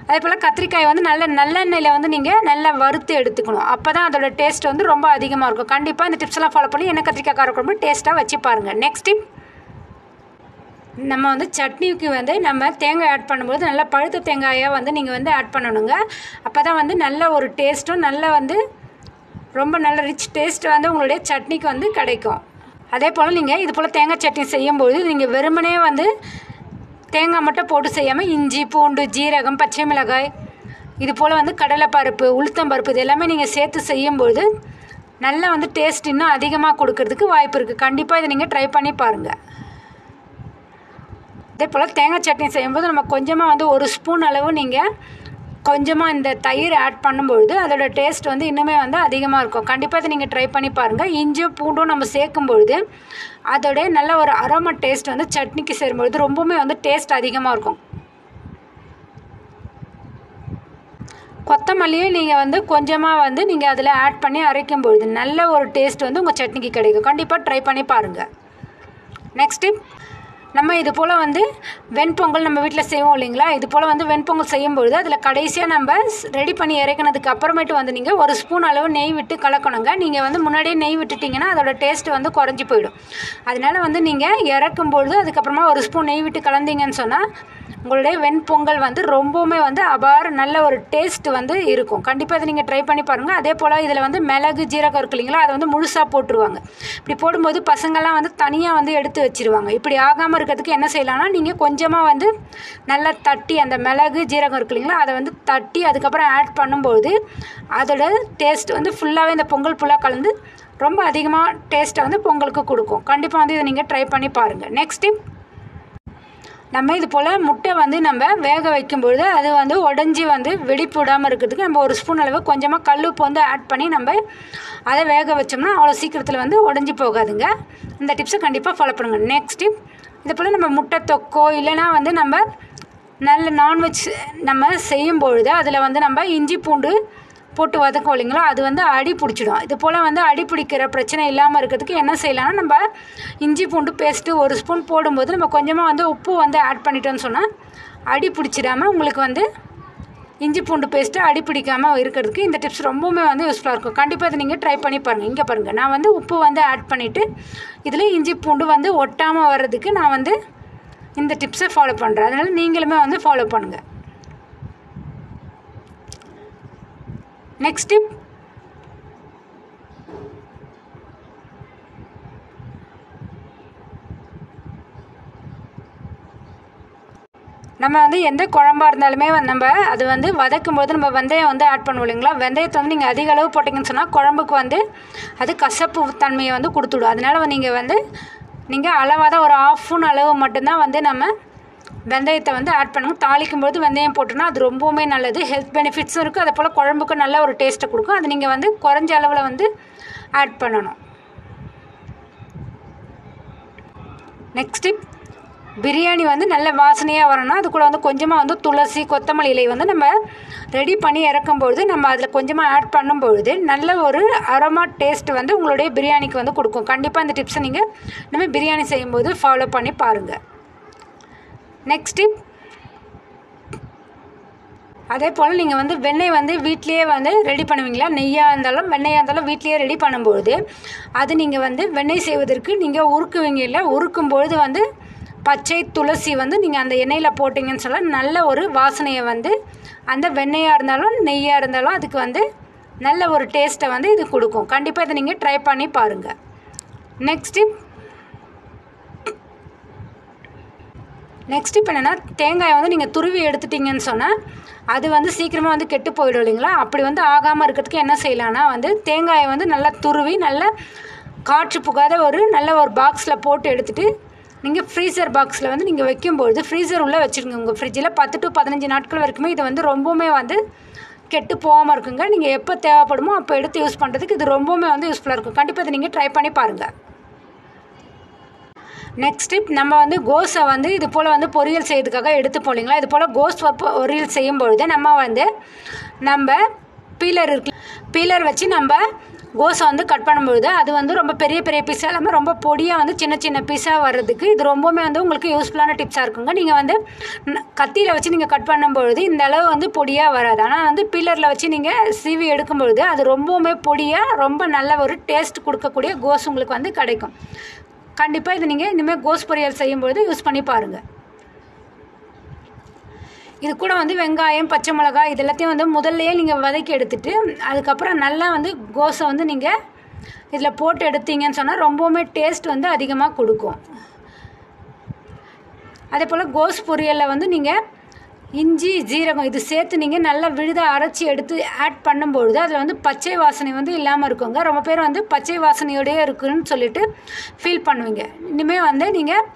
அதே போல் கத்திரிக்காய் வந்து நல்லெண்ணெயில் வந்து நீங்கள் நல்லா வறுத்து எடுத்துக்கணும். அப்போ தான் அதோட டேஸ்ட் வந்து ரொம்ப அதிகமாக இருக்கும். கண்டிப்பாக இந்த டிப்ஸ்லாம் ஃபாலோ பண்ணி எண்ணெய் கத்திரிக்காய் காரக்குழம்பு டேஸ்ட்டாக வச்சு பாருங்கள். நெக்ஸ்ட் டிப், நம்ம வந்து சட்னிக்கு வந்து நம்ம தேங்காய் ஆட் பண்ணும்போது நல்லா பழுத்த தேங்காயை வந்து நீங்கள் வந்து ஆட் பண்ணணுங்க. அப்போ தான் வந்து நல்ல ஒரு டேஸ்ட்டும் ரொம்ப நல்ல ரிச் டேஸ்ட் வந்து உங்களுடைய சட்னிக்கு வந்து கிடைக்கும். அதே போல் நீங்கள் இது போல் தேங்காய் சட்னி செய்யும்போது நீங்கள் வெறுமனே வந்து தேங்காய் மட்டும் போட்டு செய்யாமல் இஞ்சி, பூண்டு, ஜீரகம், பச்சை மிளகாய், இது போல் வந்து கடலைப்பருப்பு, உளுத்தம்பருப்பு இது எல்லாமே நீங்கள் சேர்த்து செய்யும்போது நல்லா வந்து டேஸ்ட் இன்னும் அதிகமாக கொடுக்கறதுக்கு வாய்ப்பு இருக்குது. கண்டிப்பாக இதை நீங்கள் ட்ரை பண்ணி பாருங்கள். அதே போல் தேங்காய் சட்னி செய்யும்போது நம்ம கொஞ்சமாக வந்து 1 ஸ்பூன் அளவு நீங்கள் கொஞ்சமாக இந்த தயிர் ஆட் பண்ணும்பொழுது அதோட டேஸ்ட் வந்து இன்னுமே வந்து அதிகமாக இருக்கும். கண்டிப்பாக இதை நீங்கள் ட்ரை பண்ணி பாருங்கள். இஞ்சியும் பூண்டும் நம்ம சேர்க்கும்பொழுது அதோடைய நல்ல ஒரு அரோமா டேஸ்ட் வந்து சட்னிக்கு சேரும்பொழுது ரொம்பவுமே வந்து டேஸ்ட் அதிகமாக இருக்கும். கொத்தமல்லியும் நீங்கள் வந்து கொஞ்சமாக வந்து நீங்கள் அதில் ஆட் பண்ணி அரைக்கும்பொழுது நல்ல ஒரு டேஸ்ட் வந்து உங்கள் சட்னிக்கு கிடைக்கும். கண்டிப்பாக ட்ரை பண்ணி பாருங்கள். நெக்ஸ்ட்டு, நம்ம இது போல் வந்து வெண்பொங்கல் நம்ம வீட்டில் செய்வோம் இல்லைங்களா? இது போல் வந்து வெண்பொங்கல் செய்யும்பொழுது அதில் கடைசியாக நம்ம ரெடி பண்ணி இறக்கினதுக்கு அப்புறமேட்டு வந்து நீங்கள் 1 ஸ்பூன் அளவு நெய் விட்டு கலக்கணுங்க. நீங்கள் வந்து முன்னாடியே நெய் விட்டுட்டிங்கன்னா அதோட டேஸ்ட் வந்து குறைஞ்சி போயிடும். அதனால் வந்து நீங்கள் இறக்கும்பொழுது அதுக்கப்புறமா 1 ஸ்பூன் நெய் விட்டு கலந்தீங்கன்னு சொன்னால் உங்களுடைய வெண்பொங்கல் வந்து ரொம்பவுமே வந்து நல்ல ஒரு டேஸ்ட் வந்து இருக்கும். கண்டிப்பாக இதை நீங்கள் ட்ரை பண்ணி பாருங்கள். அதே போல் இதில் வந்து மிளகு, ஜீரகம் இருக்கு இல்லைங்களா? அதை வந்து முழுசாக போட்டுருவாங்க. இப்படி போடும்போது பசங்கள்லாம் வந்து தனியாக வந்து எடுத்து வச்சுருவாங்க. இப்படி ஆகாமல் இருக்கிறதுக்கு என்ன செய்யலாம்னா நீங்கள் கொஞ்சமாக வந்து நல்லா தட்டி அந்த மிளகு, ஜீரகம் இருக்கு இல்லைங்களா? அதை வந்து தட்டி அதுக்கப்புறம் ஆட் பண்ணும்போது அதோட டேஸ்ட் வந்து ஃபுல்லாகவே இந்த பொங்கல் ஃபுல்லாக கலந்து ரொம்ப அதிகமாக டேஸ்ட்டை வந்து பொங்கலுக்கு கொடுக்கும். கண்டிப்பாக வந்து இதை நீங்கள் ட்ரை பண்ணி பாருங்கள். நெக்ஸ்ட்டு, நம்ம இது போல் முட்டை வந்து நம்ம வேக வைக்கும்பொழுது அது வந்து உடஞ்சி வந்து வெடிப்பு விடாமல் இருக்கிறதுக்கு நம்ம 1 ஸ்பூன் அளவு கொஞ்சமாக கல்லுப்பு வந்து ஆட் பண்ணி நம்ம அதை வேக வச்சோம்னா அவ்வளோ சீக்கிரத்தில் வந்து உடஞ்சி போகாதுங்க. இந்த டிப்ஸை கண்டிப்பாக ஃபாலோ பண்ணுங்கள். நெக்ஸ்ட் டிப், இது போல் நம்ம முட்டை தொக்கோ இல்லைனா வந்து நம்ம நல்ல நான்வெஜ் நம்ம செய்யும்பொழுது அதில் வந்து நம்ம இஞ்சி பூண்டு போட்டு வதக்கும் இல்லைங்களா? அது வந்து அடி பிடிச்சிடும். இது போல் வந்து அடி பிடிக்கிற பிரச்சனை இல்லாமல் இருக்கிறதுக்கு என்ன செய்யலாம்னா நம்ம இஞ்சி பூண்டு பேஸ்ட்டு 1 ஸ்பூன் போடும்போது நம்ம கொஞ்சமாக வந்து உப்பு வந்து ஆட் பண்ணிட்டோன்னு சொன்னால் அடி பிடிச்சிடாமல் உங்களுக்கு வந்து இஞ்சி பூண்டு பேஸ்ட்டு அடி பிடிக்காமல் இருக்கிறதுக்கு இந்த டிப்ஸ் ரொம்பவுமே வந்து யூஸ்ஃபுல்லாக இருக்கும். கண்டிப்பாக இதை நீங்கள் ட்ரை பண்ணி பாருங்கள். இங்கே பாருங்கள், நான் வந்து உப்பு வந்து ஆட் பண்ணிவிட்டு இதில் இஞ்சி பூண்டு வந்து ஒட்டாமல் வர்றதுக்கு நான் வந்து இந்த டிப்ஸை ஃபாலோ பண்ணுறேன். அதனால் நீங்களுமே வந்து ஃபாலோ பண்ணுங்கள். நெக்ஸ்ட் டிப், நம்ம வந்து எந்த குழம்பாக இருந்தாலுமே நம்ம அது வந்து வதக்கும் போது நம்ம வெந்தயம் வந்து ஆட் பண்ணுவோம் இல்லைங்களா? வெந்தயத்தை வந்து நீங்கள் அதிக அளவு போட்டிங்கன்னு சொன்னால் குழம்புக்கு வந்து அது கசப்பு தன்மையை வந்து கொடுத்துடும். அதனால் நீங்கள் அளவாக தான் ஒரு 1/2 ஸ்பூன் அளவு மட்டும்தான் வந்து நம்ம வெந்தயத்தை வந்து ஆட் பண்ணுங்கள். தாளிக்கும்போது வெந்தயம் போட்டோன்னா அது ரொம்பவுமே நல்லது. ஹெல்த் பெனிஃபிட்ஸும் இருக்குது. அதே போல் குழம்புக்கு நல்ல ஒரு டேஸ்ட்டை கொடுக்கும். அது நீங்கள் வந்து குறைஞ்ச அளவில் வந்து ஆட் பண்ணணும். நெக்ஸ்ட் டிப், பிரியாணி வந்து நல்ல வாசனையாக வரணும்னா அது கூட வந்து கொஞ்சமாக வந்து துளசி, கொத்தமல்லி இலை வந்து நம்ம ரெடி பண்ணி இறக்கும்பொழுது நம்ம அதில் கொஞ்சமாக ஆட் பண்ணும்பொழுது நல்ல ஒரு அரோமா டேஸ்ட் வந்து உங்களுடைய பிரியாணிக்கு வந்து கொடுக்கும். கண்டிப்பாக இந்த டிப்ஸை நீங்கள் நம்ம பிரியாணி செய்யும்போது ஃபாலோ பண்ணி பாருங்கள். நெக்ஸ்ட் டிப், அதே போல் நீங்கள் வந்து வெண்ணெய் வந்து வீட்லேயே வந்து ரெடி பண்ணுவீங்களா? நெய்யாக இருந்தாலும் வெண்ணெயாக இருந்தாலும் வீட்லேயே ரெடி பண்ணும்பொழுது அது நீங்கள் வந்து வெண்ணெய் செய்வதற்கு நீங்கள் உருக்குவீங்க இல்லை? உருக்கும்பொழுது வந்து பச்சை துளசி வந்து நீங்கள் அந்த எண்ணெயில் போட்டிங்கன்னு சொன்னால் நல்ல ஒரு வாசனையை வந்து அந்த வெண்ணெயாக இருந்தாலும் நெய்யாக இருந்தாலும் அதுக்கு வந்து நல்ல ஒரு டேஸ்ட்டை வந்து இது கொடுக்கும். கண்டிப்பாக இதை நீங்கள் ட்ரை பண்ணி பாருங்கள். நெக்ஸ்ட் இப்போ என்னென்னா தேங்காயை வந்து நீங்கள் துருவி எடுத்துட்டிங்கன்னு சொன்னால் அது வந்து சீக்கிரமாக வந்து கெட்டு போயிடும் இல்லைங்களா? அப்படி வந்து ஆகாமல் இருக்கிறதுக்கு என்ன செய்யலான்னா வந்து தேங்காயை வந்து நல்லா துருவி நல்லா காற்று புகாத நல்ல ஒரு பாக்ஸில் போட்டு எடுத்துகிட்டு நீங்கள் ஃப்ரீசர் பாக்ஸில் வந்து நீங்கள் வைக்கும்பொழுது ஃப்ரீசர் உள்ளே வச்சுருங்க. உங்கள் ஃப்ரிட்ஜில் 10 to 15 நாட்கள் வரைக்குமே இது வந்து ரொம்பவுமே வந்து கெட்டு போகாமல் இருக்குங்க. நீங்கள் எப்போ தேவைப்படுமோ அப்போ எடுத்து யூஸ் பண்ணுறதுக்கு இது ரொம்பவுமே வந்து யூஸ்ஃபுல்லாக இருக்கும். கண்டிப்பாக இதை நீங்கள் ட்ரை பண்ணி பாருங்கள். நெக்ஸ்ட் டிப், நம்ம வந்து கோஸை வந்து இது போல் வந்து பொரியல் செய்யறதுக்காக எடுத்து போலிங்களா. இது போல் கோஸ் பொரியல் செய்யும்பொழுது நம்ம பீலர் வச்சு நம்ம கோஸை வந்து கட் பண்ணும்பொழுது அது வந்து ரொம்ப பெரிய பெரிய பீஸாக இல்லாமல் ரொம்ப பொடியாக வந்து சின்ன சின்ன பீஸாக வர்றதுக்கு இது ரொம்பவுமே வந்து உங்களுக்கு யூஸ்ஃபுல்லான டிப்ஸாக இருக்குங்க. நீங்கள் வந்து கத்தியில் வச்சு நீங்கள் கட் பண்ணும்பொழுது இந்த அளவு வந்து பொடியாக வராது. ஆனால் வந்து பீலரில் வச்சு நீங்கள் சீவி எடுக்கும்பொழுது அது ரொம்பவுமே பொடியாக ரொம்ப நல்ல ஒரு டேஸ்ட் கொடுக்கக்கூடிய கோஸ் உங்களுக்கு வந்து கிடைக்கும். கண்டிப்பாக இது நீங்கள் இனிமேல் கோஸ் பொரியல் செய்யும்பொழுது யூஸ் பண்ணி பாருங்கள். இது கூட வந்து வெங்காயம், பச்சை மிளகாய் இது எல்லாத்தையும் வந்து முதல்லையே நீங்கள் வதக்கி எடுத்துகிட்டு அதுக்கப்புறம் நல்லா வந்து கோஸை வந்து நீங்கள் இதில் போட்டு எடுத்தீங்கன்னு சொன்னால் ரொம்பவுமே டேஸ்ட் வந்து அதிகமாக கொடுக்கும். அதே போல் கோஸ் பொரியலில் வந்து நீங்கள் இஞ்சி, ஜீரகம் இது சேர்த்து நீங்கள் நல்லா விழுதாக அரைச்சி எடுத்து ஆட் பண்ணும்பொழுது அதில் வந்து பச்சை வாசனை வந்து இல்லாமல் இருக்குங்க. ரொம்ப பேர் வந்து பச்சை வாசனையோடையே இருக்குன்னு சொல்லிட்டு ஃபீல் பண்ணுவீங்க. இனிமேல் வந்து நீங்கள்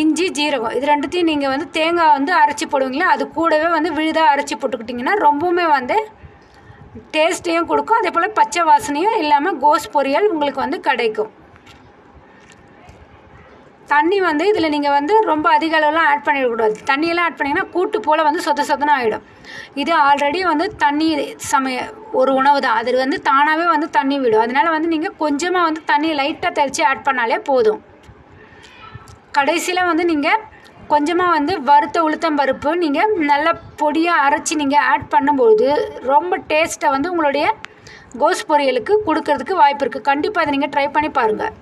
இஞ்சி, ஜீரகம் இது ரெண்டுத்தையும் நீங்கள் வந்து தேங்காய் வந்து அரைச்சி போடுவீங்களா, அது கூடவே வந்து விழுதாக அரைச்சி போட்டுக்கிட்டிங்கன்னா ரொம்பவுமே வந்து டேஸ்ட்டையும் கொடுக்கும். அதே போல் பச்சை வாசனையும் இல்லாமல் கோஸ் பொரியல் உங்களுக்கு வந்து கிடைக்கும். தண்ணி வந்து இதில் நீங்கள் வந்து ரொம்ப அதிக அளவுலாம் ஆட் பண்ணிடக்கூடாது. தண்ணியெல்லாம் ஆட் பண்ணிங்கன்னா கூட்டு போல் வந்து சொதன்னு ஆகிடும். இது ஆல்ரெடி வந்து தண்ணி ஒரு உணவு தான், அது வந்து தானாகவே வந்து தண்ணி விடும். அதனால் வந்து நீங்கள் கொஞ்சமாக வந்து தண்ணி லைட்டாக தெளித்து ஆட் பண்ணாலே போதும். கடைசியில் வந்து நீங்கள் கொஞ்சமாக வந்து வறுத்த உளுத்தம் பருப்பு நீங்கள் நல்லா பொடியாக அரைச்சி நீங்கள் ஆட் பண்ணும்போது ரொம்ப டேஸ்ட்டை வந்து உங்களுடைய கோஸ் பொரியலுக்கு கொடுக்கறதுக்கு வாய்ப்பு இருக்குது. கண்டிப்பாக அதை நீங்கள் ட்ரை பண்ணி பாருங்கள்.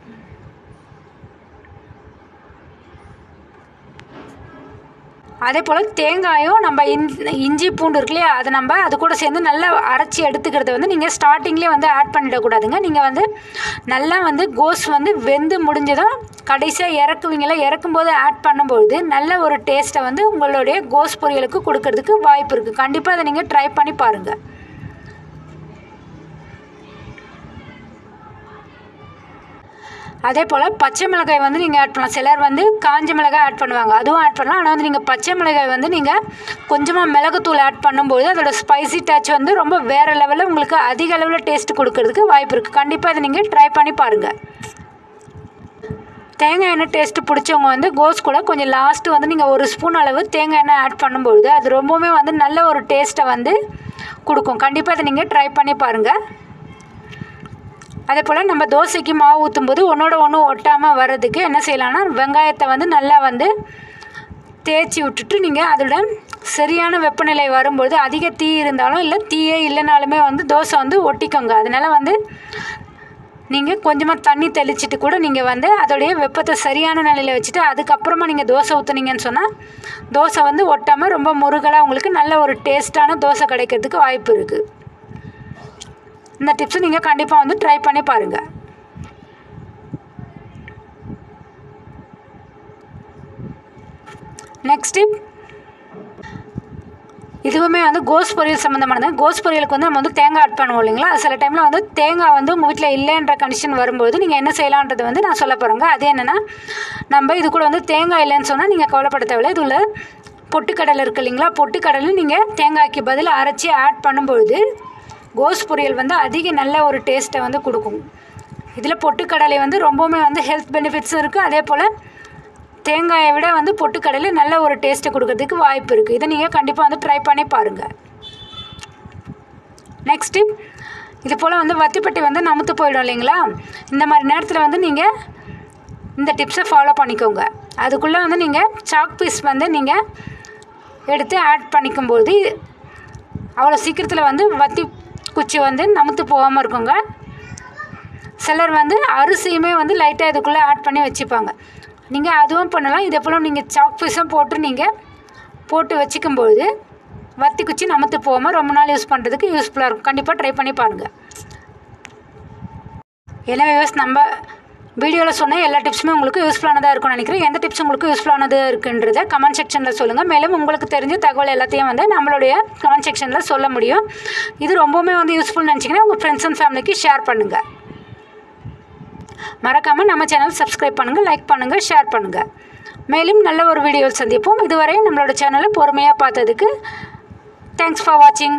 அதே போல் தேங்காயும் நம்ம இஞ்சி பூண்டு இருக்கு இல்லையா, அதை நம்ம அது கூட சேர்ந்து நல்லா அரைச்சி எடுத்துக்கிறத வந்து நீங்கள் ஸ்டார்டிங்லேயே வந்து ஆட் பண்ணிடக்கூடாதுங்க. நீங்கள் வந்து நல்லா வந்து கோஸ் வந்து வெந்து முடிஞ்சதும் கடைசியாக இறக்குவீங்களா, இறக்கும்போது ஆட் பண்ணும்போது நல்ல ஒரு டேஸ்ட்டை வந்து உங்களுடைய கோஸ் பொரியலுக்கு கொடுக்கறதுக்கு வாய்ப்பு இருக்குது. கண்டிப்பாக அதை நீங்கள் ட்ரை பண்ணி பாருங்கள். அதே போல் பச்சை மிளகாய் வந்து நீங்கள் ஆட் பண்ணலாம். சிலர் வந்து காஞ்ச மிளகாய் ஆட் பண்ணுவாங்க, அதுவும் ஆட் பண்ணலாம். ஆனால் வந்து நீங்கள் பச்சை மிளகாய் வந்து நீங்கள் கொஞ்சமாக மிளகுத்தூள் ஆட் பண்ணும்போது அதோட ஸ்பைசி டச் வந்து ரொம்ப வேறு லெவலில் உங்களுக்கு அதிக அளவில் டேஸ்ட் கொடுக்கறதுக்கு வாய்ப்பு இருக்குது. கண்டிப்பாக இதை நீங்கள் ட்ரை பண்ணி பாருங்கள். தேங்காய் எண்ணெய் டேஸ்ட்டு பிடிச்சவங்க வந்து கோஸ் கூட கொஞ்சம் லாஸ்ட்டு வந்து நீங்கள் 1 ஸ்பூன் அளவு தேங்காய் எண்ணெய் ஆட் பண்ணும்பொழுது அது ரொம்பவுமே வந்து நல்ல ஒரு டேஸ்ட்டை வந்து கொடுக்கும். கண்டிப்பாக இதை நீங்கள் ட்ரை பண்ணி பாருங்கள். அதே போல் நம்ம தோசைக்கு மாவு ஊற்றும்போது ஒன்றோட ஒன்று ஒட்டாமல் வர்றதுக்கு என்ன செய்யலாம்னா வெங்காயத்தை வந்து நல்லா வந்து தேய்ச்சி விட்டுட்டு நீங்கள் அதோட சரியான வெப்பநிலை வரும்போது அதிக தீ இருந்தாலும் இல்லை தீயே இல்லைனாலுமே வந்து தோசை வந்து ஒட்டிக்கோங்க. அதனால் வந்து நீங்கள் கொஞ்சமாக தண்ணி தெளிச்சிட்டு கூட நீங்கள் வந்து அதோடைய வெப்பத்தை சரியான நிலையில் வச்சுட்டு அதுக்கப்புறமா நீங்கள் தோசை ஊற்றுனீங்கன்னு சொன்னால் தோசை வந்து ஒட்டாமல் ரொம்ப முருகலாக உங்களுக்கு நல்ல ஒரு டேஸ்ட்டான தோசை கிடைக்கிறதுக்கு வாய்ப்பு இருக்குது. இந்த டிப்ஸை நீங்கள் கண்டிப்பாக வந்து ட்ரை பண்ணி பாருங்கள். நெக்ஸ்ட் டிப், இதுவுமே வந்து கோஸ் பொரியல் சம்மந்தமானது. கோஸ் பொரியலுக்கு வந்து நம்ம வந்து தேங்காய் ஆட் பண்ணுவோம் இல்லைங்களா, சில டைமில் வந்து தேங்காய் வந்து உங்கள் வீட்டில் இல்லைன்ற கண்டிஷன் வரும்போது நீங்கள் என்ன செய்யலான்றது வந்து நான் சொல்ல போகிறேங்க. அது என்னென்னா, நம்ம இது கூட வந்து தேங்காய் இல்லைன்னு சொன்னால் நீங்கள் கவலைப்பட தேவையில்லை. இது உள்ள பொட்டுக்கடலை இருக்குது இல்லைங்களா, பொட்டுக்கடலையும் நீங்கள் தேங்காய்க்கு பதில் அரைச்சி ஆட் பண்ணும்பொழுது கோஸ் பொரியல் வந்து அதிக நல்ல ஒரு டேஸ்ட்டை வந்து கொடுக்கும். இதில் பொட்டுக்கடலை வந்து ரொம்பவுமே வந்து ஹெல்த் பெனிஃபிட்ஸும் இருக்குது. அதே போல் தேங்காயை விட வந்து பொட்டுக்கடலை நல்ல ஒரு டேஸ்ட்டை கொடுக்கறதுக்கு வாய்ப்பு இருக்குது. இதை நீங்கள் கண்டிப்பாக வந்து ட்ரை பண்ணி பாருங்கள். நெக்ஸ்ட் டிப், இது போல் வந்து வத்திப்பட்டி வந்து நமுத்து போயிடும் இல்லைங்களா, இந்த மாதிரி நேரத்தில் வந்து நீங்கள் இந்த டிப்ஸை ஃபாலோ பண்ணிக்கோங்க. அதுக்குள்ளே வந்து நீங்கள் சாக் பீஸ் வந்து நீங்கள் எடுத்து ஆட் பண்ணிக்கும்போது அவ்வளோ சீக்கிரத்தில் வந்து வத்தி குச்சி வந்து நமுத்து போகாமல் இருக்குங்க. சிலர் வந்து அரிசியுமே வந்து லைட்டாக இதுக்குள்ளே ஆட் பண்ணி வச்சுப்பாங்க. நீங்கள் அதுவும் பண்ணலாம். இதே போல் நீங்கள் சாக் பீஸும் போட்டு வச்சுக்கும்பொழுது வத்தி குச்சி நமுத்து போகாமல் ரொம்ப நாள் யூஸ் பண்ணுறதுக்கு யூஸ்ஃபுல்லாக இருக்கும். கண்டிப்பாக ட்ரை பண்ணி பாருங்கள். எனவே நம்ம வீடியோவில் சொன்ன எல்லா டிப்ஸுமே உங்களுக்கு யூஸ்ஃபுல்லானதாக இருக்கும்னு நினைக்கிறேன். எந்த டிப்ஸ் உங்களுக்கு யூஸ்ஃபுல்லானதாக இருக்குன்றதை கமெண்ட் செக்ஷனில் சொல்லுங்கள். மேலும் உங்களுக்கு தெரிஞ்ச தகவல் எல்லாத்தையும் வந்து நம்மளுடைய கமெண்ட் செக்ஷனில் சொல்ல முடியும். இது ரொம்பவுமே வந்து யூஸ்ஃபுல்னு நினச்சிங்கன்னா உங்கள் ஃப்ரெண்ட்ஸ் அண்ட் ஃபேமிலிக்கு ஷேர் பண்ணுங்கள். மறக்காமல் நம்ம சேனல் சப்ஸ்கிரைப் பண்ணுங்கள், லைக் பண்ணுங்கள், ஷேர் பண்ணுங்கள். மேலும் நல்ல ஒரு வீடியோவில் சந்திப்போம். இதுவரை நம்மளோட சேனலை பொறுமையாக பார்த்ததுக்கு தேங்க்ஸ் ஃபார் வாட்சிங்.